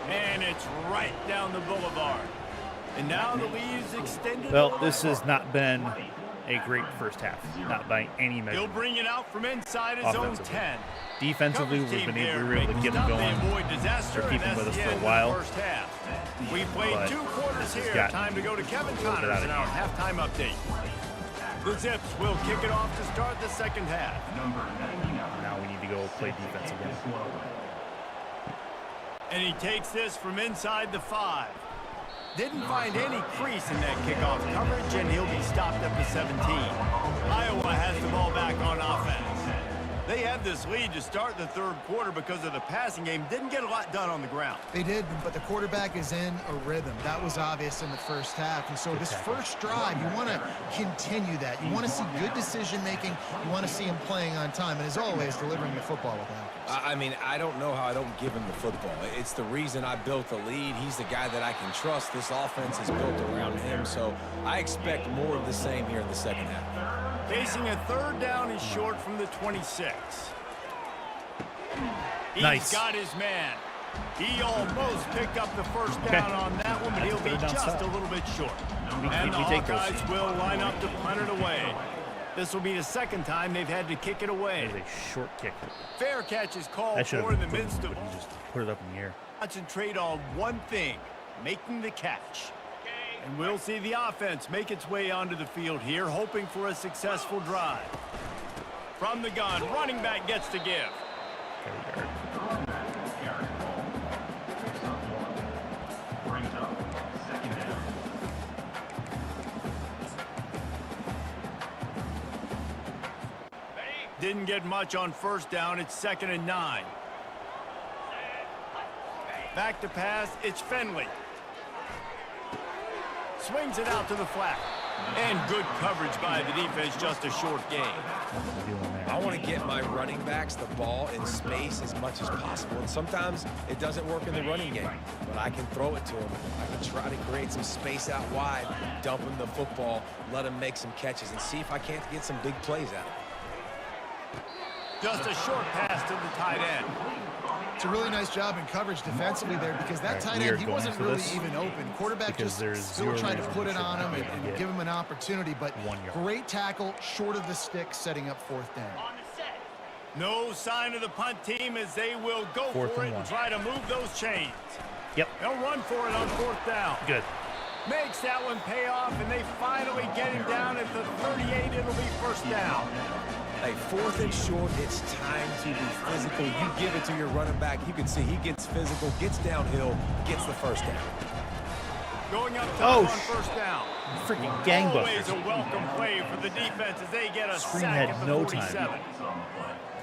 And it's right down the boulevard. And now the lead is extended. Well, this has not been a great first half, not by any measure. He'll bring it out from inside his own 10. Defensively, we've been able to get them going. They're keeping with us for a while. We played 2 quarters here. Time to go to Kevin Connors in our halftime update. The Zips will kick it off to start the second half. Now we need to go play defense again. And he takes this from inside the 5. Didn't find any crease in that kickoff coverage, and he'll be stopped at the 17. Iowa has the ball back on offense. They had this lead to start the third quarter because of the passing game. Didn't get a lot done on the ground. They did, but the quarterback is in a rhythm. That was obvious in the first half. And so this first drive, you want to continue that. You want to see good decision-making. You want to see him playing on time. And as always, delivering the football with accuracy. I mean, I don't know how I don't give him the football. It's the reason I built the lead. He's the guy that I can trust. This offense is built around him. So I expect more of the same here in the second half. Facing a third down is short from the 26. Nice. He's got his man. He almost picked up the first down on that one, but he'll be just a little bit short. And the Hawkeyes will line up to punt it away. This will be the second time they've had to kick it away. That was a short kick. Fair catch is called for in the midst of just put it up in the air. concentrate on one thing, making the catch. And we'll see the offense make its way onto the field here, hoping for a successful drive. From the gun, running back gets to give. Didn't get much on first down. It's 2nd and 9. Back to pass. It's Fenley. Swings it out to the flat. And good coverage by the defense, just a short gain. I want to get my running backs the ball in space as much as possible. And sometimes it doesn't work in the running game, but I can throw it to him. I can try to create some space out wide, dump him the football, let him make some catches, and see if I can't get some big plays out of it. Just a short pass to the tight end. It's a really nice job in coverage defensively there because that tight end, he wasn't really even open. Quarterback just still trying to put it on him and give him an opportunity, but great tackle short of the stick, setting up 4th down. No sign of the punt team as they will go for it and try to move those chains. Yep. They'll run for it on 4th down. Good. Makes that one pay off, and they finally get him down at the 38. It'll be 1st down. Hey, 4th and short, it's time to be physical. You give it to your running back. You can see he gets physical, gets downhill, gets the 1st down. Going up top on 1st down. Freaking gangbusters. Always a welcome play for the defense as they get a Screen sack had at the no 47. time.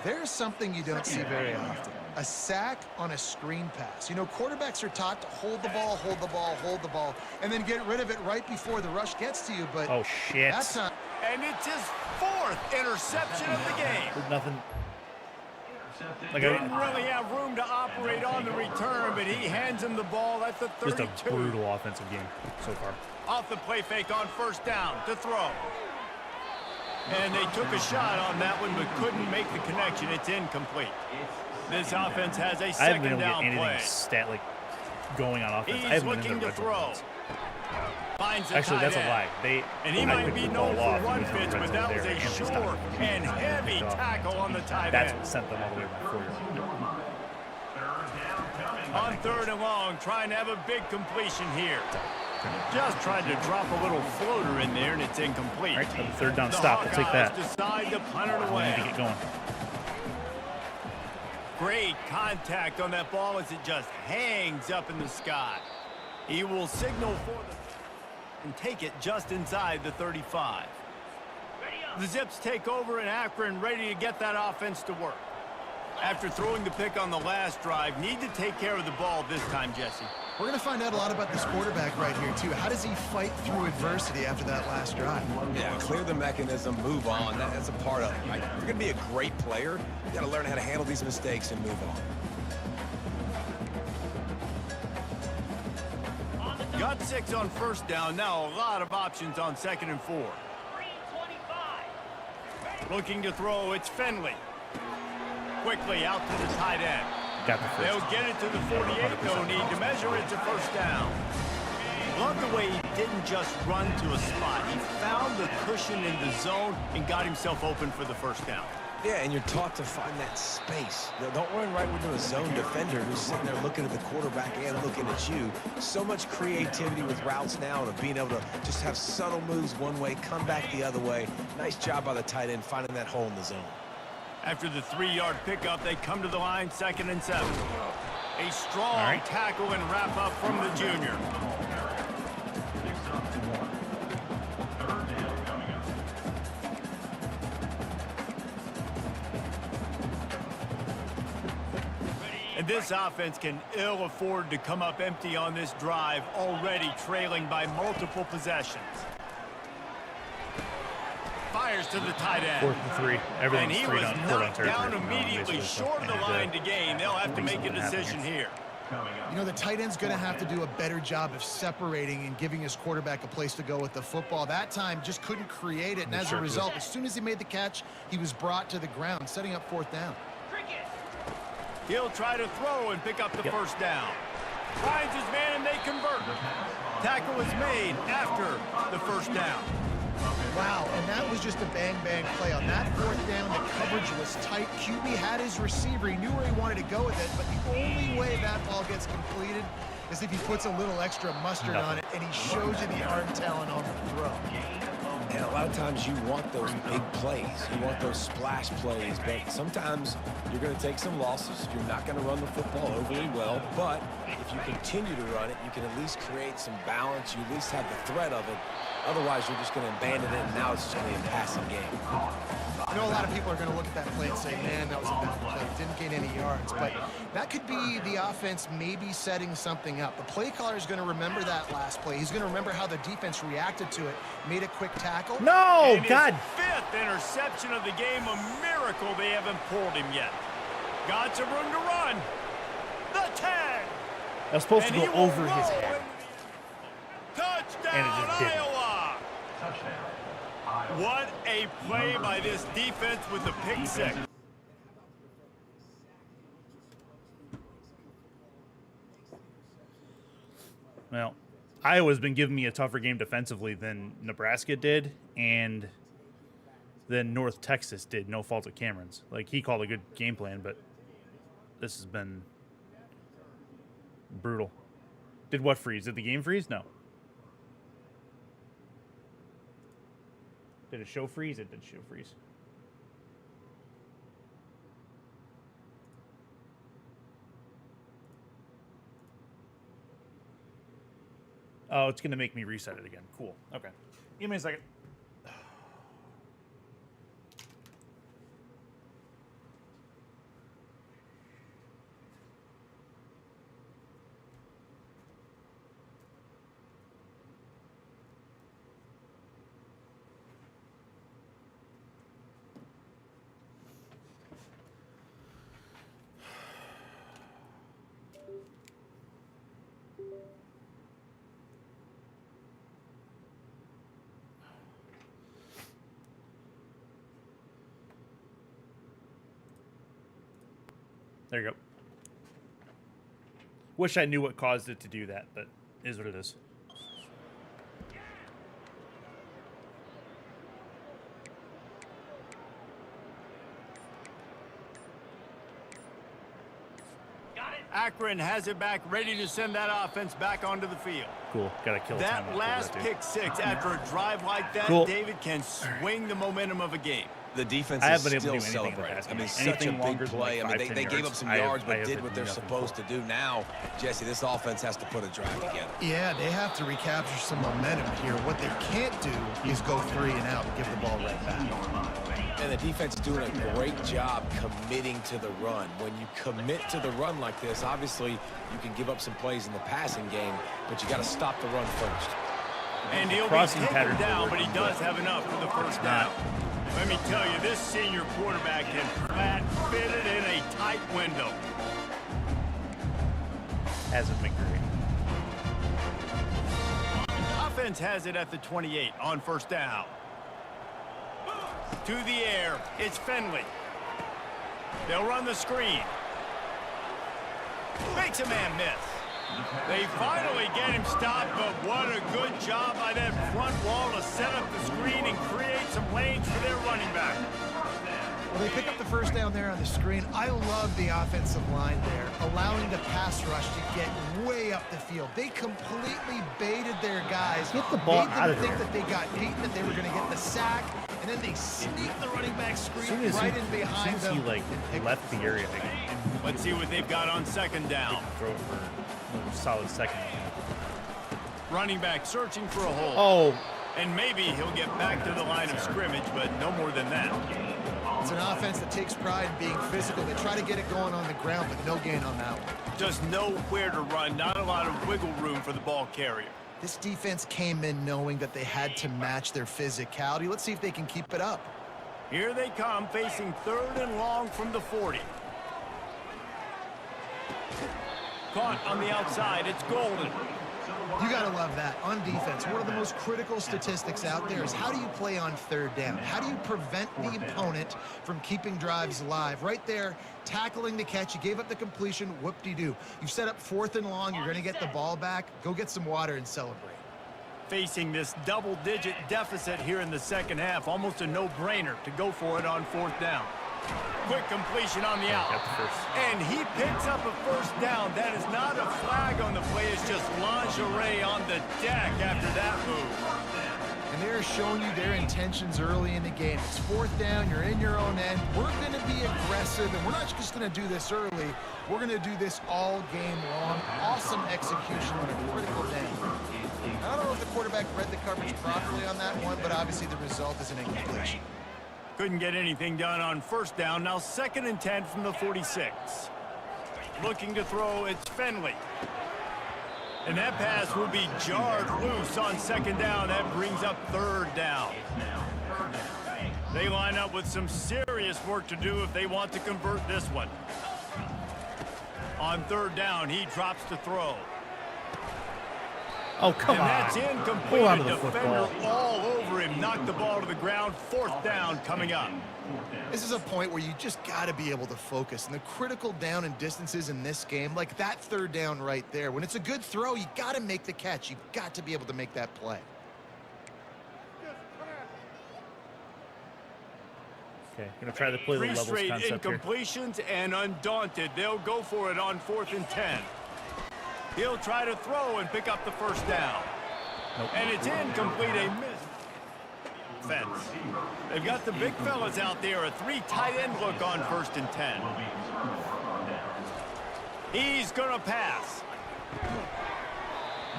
There's something you don't see very often. A sack on a screen pass. You know, quarterbacks are taught to hold the ball, hold the ball, hold the ball, and then get rid of it right before the rush gets to you, but oh, shit. That's not. And it's his 4th interception of the game. There's nothing. Like Didn't really have room to operate on the return, but he hands him the ball at the 32. Just a brutal offensive game so far. Off the play fake on 1st down to throw. And they took a shot on that one, but couldn't make the connection. It's incomplete. This offense has a 2nd down play. Anything going on offense. He's looking to throw. Finds the Actually, that's a lie. And he might be known for run fits, but that was a short and heavy tackle on the tight end. That's what sent them all the way to the 4-yard line. On 3rd and long, trying to have a big completion here. Just tried to drop a little floater in there, and it's incomplete. All right, so the 3rd down stop. We'll take that. Decide to punt it We away. need to get going. Great contact on that ball as it just hangs up in the sky. He will signal for the and take it just inside the 35. The Zips take over in Akron, ready to get that offense to work. After throwing the pick on the last drive, need to take care of the ball this time, Jesse. We're going to find out a lot about this quarterback right here, too. How does he fight through adversity after that last drive? Yeah, clear the mechanism, move on. That's a part of it. Right? If you're going to be a great player, you got to learn how to handle these mistakes and move on. Got 6 on 1st down. Now a lot of options on 2nd and 4. Looking to throw, it's Finley. Quickly out to the tight end. Got the 1st. They'll get it to the 48, though. Need to measure it to 1st down. Love the way he didn't just run to a spot. He found the cushion in the zone and got himself open for the 1st down. Yeah, and you're taught to find that space. Don't run right into a zone defender who's sitting there looking at the quarterback and looking at you. So much creativity with routes now and of being able to just have subtle moves one way, come back the other way. Nice job by the tight end finding that hole in the zone. After the 3-yard pickup, they come to the line, 2nd and 7. A strong tackle and wrap up from the junior. And this offense can ill afford to come up empty on this drive, already trailing by multiple possessions. Fires to the tight end. 4th and 3. And he was knocked down territory. immediately short of the line to gain. They'll have to make a decision here. You know, the tight end's going to have to do a better job of separating and giving his quarterback a place to go with the football. That time just couldn't create it, and as a result, as soon as he made the catch, he was brought to the ground, setting up 4th down. He'll try to throw and pick up the 1st down. Finds his man, and they convert. Tackle is made after the 1st down. Wow, and that was just a bang-bang play. On that 4th down, the coverage was tight. QB had his receiver. He knew where he wanted to go with it, but the only way that ball gets completed is if he puts a little extra mustard on it, and he shows you the arm talent on the throw. And a lot of times you want those big plays. You want those splash plays, but sometimes you're going to take some losses. You're not going to run the football overly well, but if you continue to run it, you can at least create some balance. You at least have the threat of it. Otherwise, you're just going to abandon it, and now it's just going to be a passing game. I know a lot of people are going to look at that play and say, man, that was a bad play. Didn't gain any yards. But that could be the offense maybe setting something up. The play caller is going to remember that last play. He's going to remember how the defense reacted to it, made a quick tackle. No, And God. his 5th interception of the game. A miracle they haven't pulled him yet. Got some room to run. The tag. That was supposed to And he go will over his roll head. Touchdown, And it just didn't. Iowa. Touchdown. What a play by this defense with the pick 6. Well, Iowa's been giving me a tougher game defensively than Nebraska did and than North Texas did, no fault of Cameron's. Like, he called a good game plan, but this has been brutal. Did what freeze? Did the game freeze? No. Did it show freeze? It did show freeze. Oh, it's going to make me reset it again. Cool. Okay. Give me a second. There you go. Wish I knew what caused it to do that, but it is what it is. Akron has it back, ready to send that offense back onto the field. Cool. Gotta kill time That last pick six after a drive like that, Cool. David, can swing the momentum of a game. The defense I is haven't been able still to do anything in the celebrating. past I mean, game. such a Anything big longer than, play. like, I mean, 5-10 they gave up yards. some I yards, have but did been what they're nothing supposed to do. Now, Jesse, this offense has to put a drive together. Yeah, they have to recapture some momentum here. What they can't do is go 3 and out and give the ball right back. And the defense is doing a great job committing to the run. When you commit to the run like this, obviously you can give up some plays in the passing game, but you got to stop the run first. And he'll be Crossing taken patterns down, are but he working, does have enough for the first down. Let me tell you, this senior quarterback can flat fit it in a tight window. Hasn't been great. Offense has it at the 28 on first down. To the air, it's Finley. They'll run the screen. Makes a man miss. They finally get him stopped, but what a good job by that front wall to set up the screen and create some lanes for their running back. Well, they pick up the first down there on the screen. I love the offensive line there, allowing the pass rush to get way up the field. They completely baited their guys. Get the ball made out them of think there. that they got beaten, that they were going to get the sack, and then they sneak the running back screen As soon as right in behind he them. like left the area, Let's see what they've got on second down. throw it for a solid second. Running back searching for a hole. Oh, And maybe he'll get back to the line of scrimmage, but no more than that. It's an offense that takes pride in being physical. They try to get it going on the ground, but no gain on that one. Just know where to run. Not a lot of wiggle room for the ball carrier. This defense came in knowing that they had to match their physicality. Let's see if they can keep it up. Here they come, facing 3rd and long from the 40. Caught on the outside. It's Golden. You got to love that. On defense, one of the most critical statistics out there is how do you play on 3rd down? How do you prevent the opponent from keeping drives alive? Right there, tackling the catch. You gave up the completion. Whoop-de-doo. You've set up 4th and long. You're going to get the ball back. Go get some water and celebrate. Facing this double-digit deficit here in the second half, almost a no-brainer to go for it on 4th down. Quick completion on the out. And he picks up a first down. That is not a flag on the play. It's just lingerie on the deck after that move. And they're showing you their intentions early in the game. It's 4th down. You're in your own end. We're going to be aggressive, and we're not just going to do this early. We're going to do this all game long. Awesome execution on a critical down. I don't know if the quarterback read the coverage properly on that one, but obviously the result is an incompletion. Couldn't get anything done on first down. Now 2nd and 10 from the 46. Looking to throw, it's Finley. And that pass will be jarred loose on 2nd down. That brings up 3rd down. They line up with some serious work to do if they want to convert this one. On 3rd down, he drops to throw. oh, come And on. that's incomplete. Pull out A of the defender football. all over him. Knocked the ball to the ground. 4th down coming up. This is a point where you just got to be able to focus. And the critical down and distances in this game, like that 3rd down right there, when it's a good throw, you got to make the catch. You've got to be able to make that play. Okay, gonna try to play the Three levels straight concept here. incompletions, and undaunted, they'll go for it on 4th and 10. He'll try to throw and pick up the first down. Nope. And it's incomplete, a miss. Fence. They've got the big fellas out there, a 3 tight end look on 1st and 10. He's gonna pass.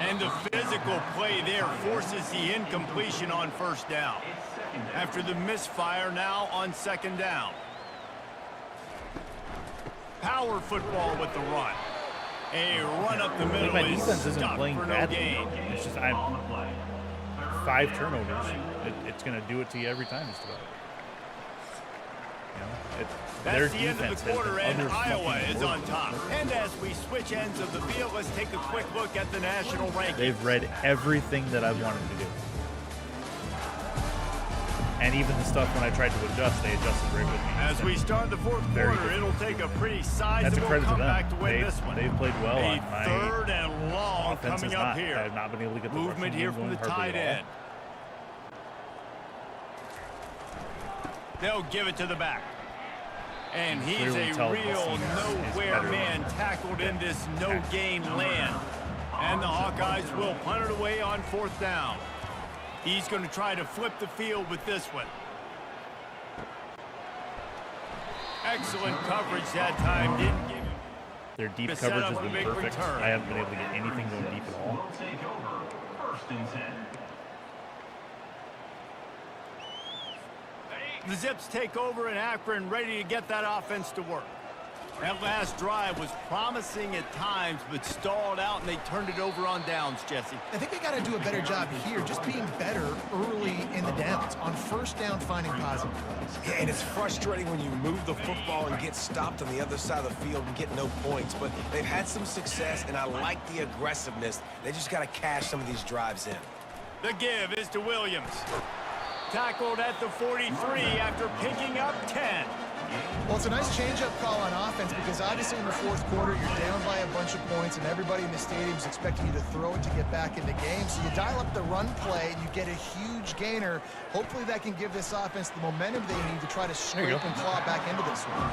And the physical play there forces the incompletion on 1st down. After the misfire, now on 2nd down. Power football with the run. A run up the middle My is defense isn't stopped playing for no badly. gain. It's just I'm 5 turnovers. It's gonna do it to you every time. Just about. You know, their That's the end defense of the has quarter, been and under Iowa fucking is work. on top. And as we switch ends of the field, let's take a quick look at the national rankings. They've read everything that I've wanted to do. And even the stuff when I tried to adjust, they adjusted right with me. As we start the 4th Very quarter, good. it'll take a pretty That's a sizable credit to comeback to them. win this one. They've played well A on my 3rd and long offense. coming Has up not. I here. have not been able to get the Movement rushing here game from the going hardly tight at all. end. They'll give it to the back. And he's Clearly a tell real Gipson is nowhere better. man tackled in this no-gain land. And the Hawkeyes will punt it away on 4th down. He's going to try to flip the field with this one. Excellent coverage that time. Didn't give him. Their deep The coverage setup has of been a big perfect. return. I haven't been able to get anything going deep at all. Will take over. 1st and 10. The Zips take over in Akron, ready to get that offense to work. That last drive was promising at times, but stalled out, and they turned it over on downs, Jesse. I think they got to do a better job here, just being better early in the downs. On 1st down, finding positive plays. Yeah, and it's frustrating when you move the football and get stopped on the other side of the field and get no points. But they've had some success, and I like the aggressiveness. They just got to cash some of these drives in. The give is to Williams. Tackled at the 43 after picking up 10. Well, it's a nice change-up call on offense because obviously in the 4th quarter, you're down by a bunch of points and everybody in the stadium is expecting you to throw it to get back in the game. So you dial up the run play and you get a huge gainer. Hopefully that can give this offense the momentum they need to try to scrape and claw back into this one.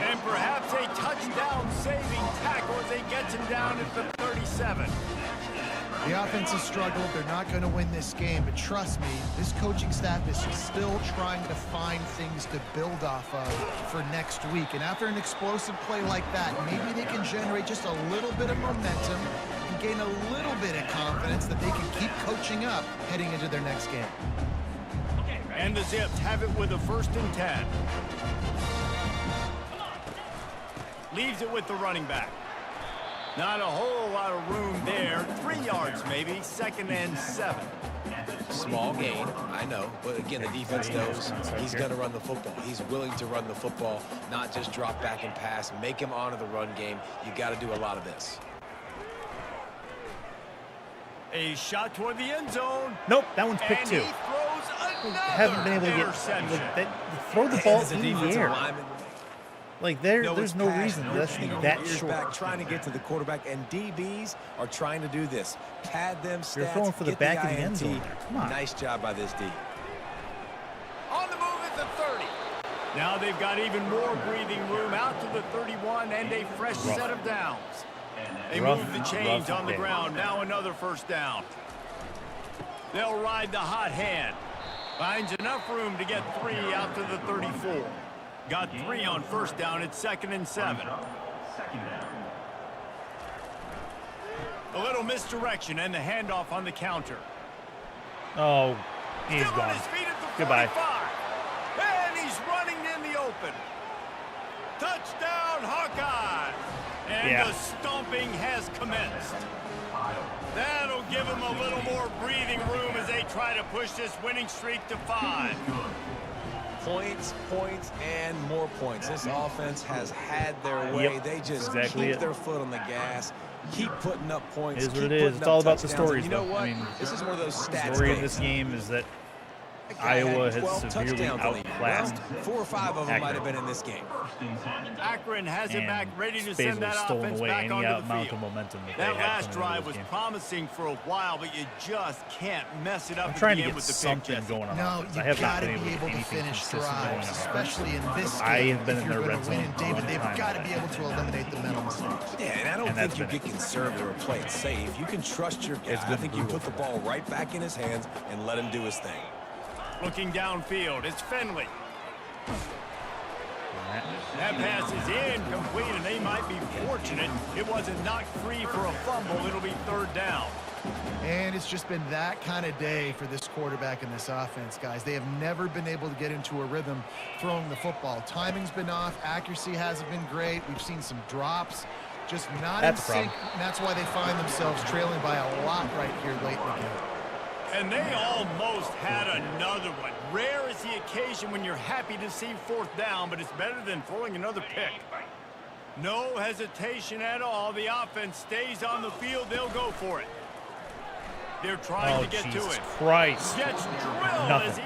And perhaps a touchdown-saving tackle as they get him down at the 37. The offense has struggled. They're not going to win this game, but trust me, this coaching staff is still trying to find things to build off of for next week. And after an explosive play like that, maybe they can generate just a little bit of momentum and gain a little bit of confidence that they can keep coaching up heading into their next game. And the Zips have it with a 1st and 10. Leaves it with the running back. Not a whole lot of room there. 3 yards maybe. 2nd and 7. Small gain, I know. But again, the defense knows he's going to run the football. He's willing to run the football, not just drop back and pass. Make him honor the run game. You got to do a lot of this. A shot toward the end zone. Nope, that one's picked And too. he throws another Haven't been able to get interception. throw the ball As a in the defensive air. lineman, Like there's it's no passion. reason They're that should be taking that years short. back, trying to get to the quarterback, and DBs are trying to do this. Pad them stats. You're throwing for the get back of the end INT. zone there. Come on. Nice job by this D. On the move at the 30. Now they've got even more breathing room out to the 31 and a fresh set of downs. They move the chains on the ground. Now another 1st down. They'll ride the hot hand. Finds enough room to get 3 out to the 34. Got 3 on 1st down. It's 2nd and 7. 2nd down. A little misdirection and the handoff on the counter. Oh, he's Still on gone. his feet at the Goodbye. 45. And he's running in the open. Touchdown, Hawkeye. And the stomping has commenced. That'll give him a little more breathing room as they try to push this winning streak to 5. Points, points, and more points. This offense has had their way. Yep, They just exactly keep it. their foot on the gas, keep putting up points. It is what keep it is. putting It's up all about the touchdowns. stories, And you know though. what? I mean, this is one of those The stats story of games. this game is that That guy had Iowa has 12 severely touchdowns on the year. outclassed Well, 4 or 5 of them might have Akron. been in this game. Akron has it and back, ready to Spade's send that stolen offense away back any onto the amount of field. momentum that That they had last coming into drive this was game. promising for a while, but you just can't mess it up I'm at trying the to end get with the pick, something Jesse. going on. No, offense. you I have not got to been able be to able get to anything finish consistent going drives, on. especially in this game. I have been if in you're their gonna red win zone and David, one they've time. got to be able to eliminate the mental mistakes. Yeah, and I don't And think that's you been get conservative or play it safe. You can trust your guy. It's I been think you brutal put the for ball right back in his hands and let him do his thing. Looking downfield, it's Finley. That pass is incomplete, and they might be fortunate it wasn't knocked free for a fumble. It'll be 3rd down. And it's just been that kind of day for this quarterback and this offense, guys. They have never been able to get into a rhythm throwing the football. Timing's been off. Accuracy hasn't been great. We've seen some drops. Just not in That's a sync. problem. And that's why they find themselves trailing by a lot right here late in the game. And they almost had another one. Rare is the occasion when you're happy to see 4th down, but it's better than throwing another pick. No hesitation at all. The offense stays on the field. They'll go for it. They're trying Oh, to get Jesus to it. Christ. Gets drilled Nothing. as he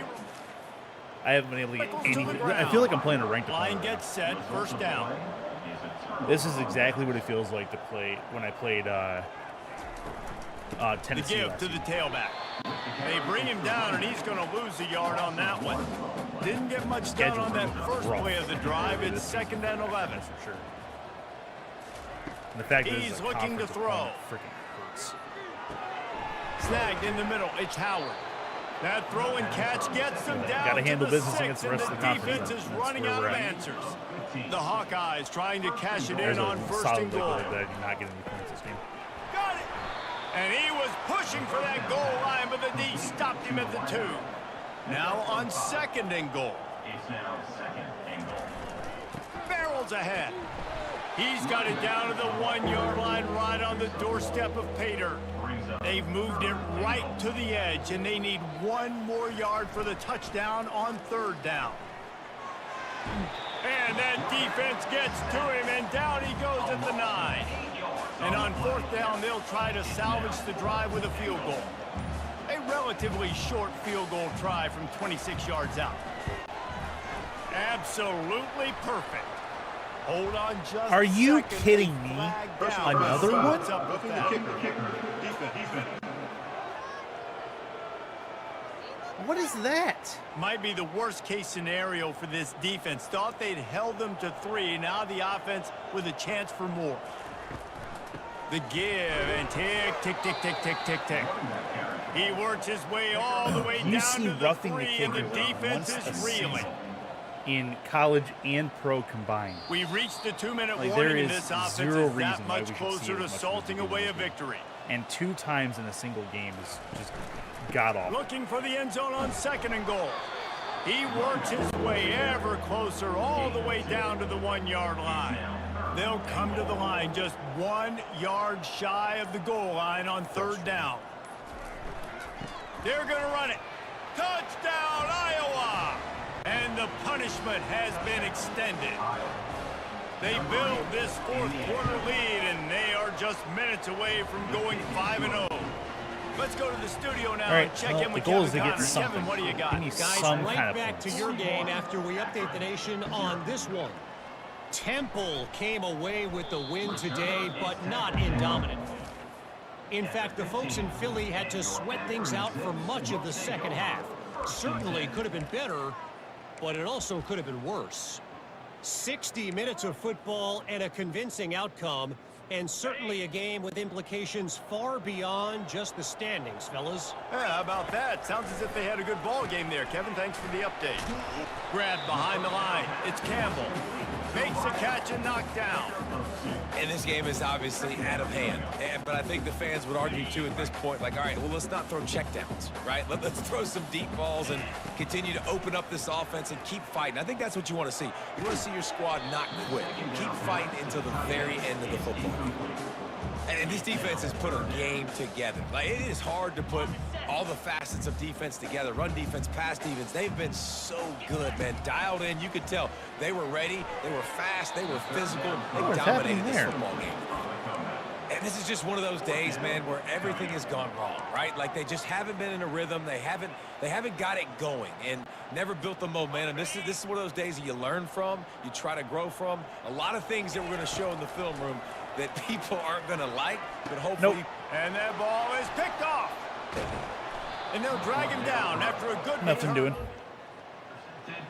I haven't been able to get trickles to the any. ground. I feel like I'm playing a ranked Line opponent. gets set. 1st down. This is exactly what it feels like to play when I played The Tennessee give last to year. the tailback. They bring him down, and he's going to lose a yard on that one. Didn't get much done on that first play of the drive. It's 2nd and 11. For sure. And the fact that He's it's a looking to conference throw. opponent freaking hurts. Snagged in the middle. It's Howard. That throw and catch gets them down. Gotta handle to the business 6, against the rest and of the conference. defense is That's running where out we're of at. answers. The Hawkeyes trying to cash it There's in a on 1st solid and goal. liquid that you're not getting any points this game. Got it. And he was pushing for that goal line, but the D stopped him at the 2. Now on 2nd and goal. It's now 2nd and goal. Barrels ahead. He's got it down to the 1-yard line right on the doorstep of Pater. They've moved it right to the edge, and they need 1 more yard for the touchdown on 3rd down. And that defense gets to him, and down he goes at the 9. And on 4th down, they'll try to salvage the drive with a field goal. A relatively short field goal try from 26 yards out. Absolutely perfect. Hold on just Are you a second. kidding me? Flag down. Another one? What's up with that? Defense. What is that? Might be the worst case scenario for this defense. Thought they'd held them to 3. Now the offense with a chance for more. The give and tick, tick, tick, tick, tick, tick, tick. He works his way all the way You down see to the roughing 3, the and the kicker defense once a is reeling. season in college and pro combined. We've reached the 2-minute Like, there warning, and is this offense zero is that reason why we much should see closer it to as much as salting we do away a this game. victory. And 2 times in a single game is just god-awful. Looking for the end zone on 2nd and goal. He works his way ever closer all the way down to the 1-yard line. They'll come to the line just 1 yard shy of the goal line on 3rd down. They're going to run it. Touchdown, Iowa! And the punishment has been extended. They build this 4th quarter lead, and they are just minutes away from going 5-0. Let's go to the studio now and check in with the goal Kevin is to get Connors. something. Kevin, what do you got? Give me Guys, some right kind of back to points. your game after we update the nation on this one. Temple came away with the win today, but not in dominant. In fact, the folks in Philly had to sweat things out for much of the 2nd half. Certainly could have been better, but it also could have been worse. 60 minutes of football and a convincing outcome, and certainly a game with implications far beyond just the standings, fellas. Yeah, how about that? Sounds as if they had a good ball game there. Kevin, thanks for the update. Grabbed behind the line. It's Campbell. Makes a catch and knocked down. And this game is obviously out of hand. But I think the fans would argue, too, at this point, like, all right, well, let's not throw checkdowns, right? Let's throw some deep balls and continue to open up this offense and keep fighting. I think that's what you want to see. You want to see your squad not quit. Keep fighting until the very end of the football game. And this defense has put a game together. Like, it is hard to put all the facets of defense together. Run defense, pass defense. They've been so good, man. Dialed in. You could tell they were ready. They were fast. They were physical. They dominated this football game. And this is just one of those days, man, where everything has gone wrong, right? Like, they just haven't been in a rhythm. They haven't got it going and never built the momentum. This is one of those days that you learn from, you try to grow from. A lot of things that we're going to show in the film room that people aren't going to like, but hopefully. Nope. And that ball is picked off. And they'll drag him down after a good Nothing return. doing.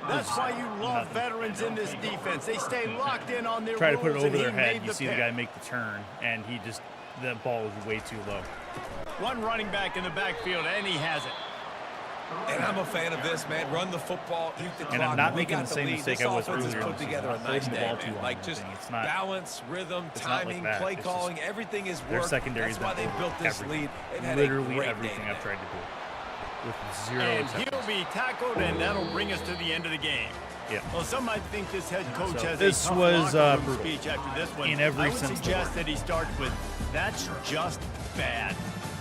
That's why you love veterans in this defense. They stay locked in on their Try to put it rules, over and their he head. made You the see the pick. guy make the turn, and the ball is way too low. One running back in the backfield, and he has it. And I'm a fan of this, man. Run the football, eat the clock. And I'm not We making got the same lead. mistake This I was offense has earlier in put the together season. a nice Holding the day, ball too man. long. Like, just It's not- balance, rhythm, it's not like timing, that. play It's calling, just- everything is Their worked. secondary That's why they built this lead. They've had Literally a great everything day I've tried to do. With zero And exceptions. he'll be tackled, and that'll bring us to the end of the game. Yeah. Well, some might think this head coach So has this a tough was, locker room brutal. speech after this one. In every I would sense of the suggest word. that he starts with, "That's just bad."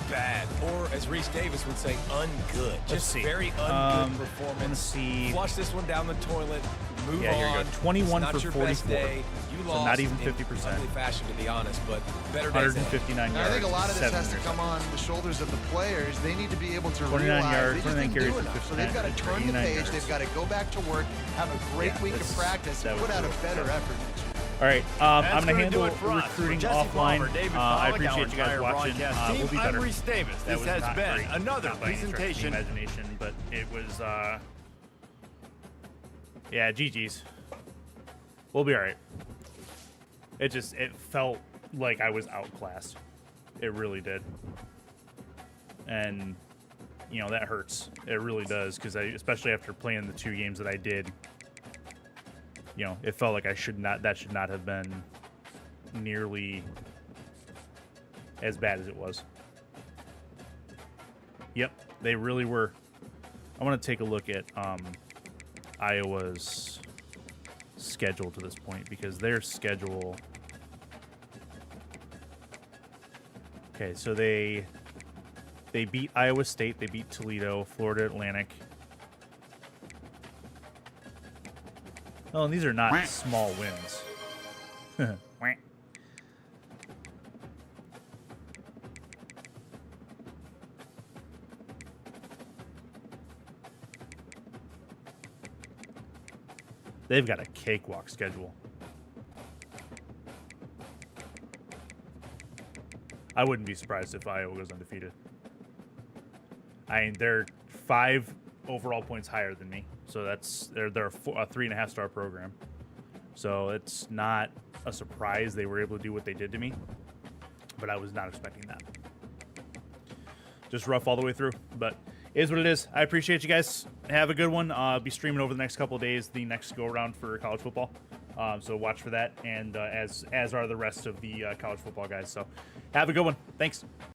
Bad, or as Reese Davis would say, ungood. Let's Just see. very ungood performance. Let's see. Flush this one down the toilet. Move Yeah, on. here you go. 21 It's not for your 44. best day. You So lost not even in 50%. ugly fashion, to be honest, but better days ahead. 159 Now, yards. I think a lot of this 7 has to come on the shoulders of the players. They need to be able to 29 realize yards, they just 29 didn't carries do for enough. So they've got to 59, turn the 89 page. yards. They've got to go back to work, have a great Yeah, week of that's- practice, that and was put out a brutal. better So- effort next year. All right, That's I'm going gonna to handle do it for us. recruiting For Jesse Palmer, offline. David I Falk, appreciate our you guys entire watching. broadcast We'll team. be better. I'm Reese Davis. That This was has not been great. another Not by any stretch of the presentation. imagination, but it was Yeah, GG's. We'll be all right. It felt like I was outclassed. It really did. And, you know, that hurts. It really does, because especially after playing the 2 games that I did, you know, it felt like that should not have been nearly as bad as it was. Yep, they really were. I want to take a look at Iowa's schedule to this point, because their schedule... Okay, so they beat Iowa State, they beat Toledo, Florida Atlantic. Oh, and these are not small wins. They've got a cakewalk schedule. I wouldn't be surprised if Iowa goes undefeated. I mean, they're 5 overall points higher than me, so they're a 3.5-star program. So it's not a surprise they were able to do what they did to me, but I was not expecting that. Just rough all the way through, but it is what it is. I appreciate you guys. Have a good one. I'll be streaming over the next couple of days the next go around for college football. So watch for that, and as are the rest of the college football guys. So have a good one. Thanks.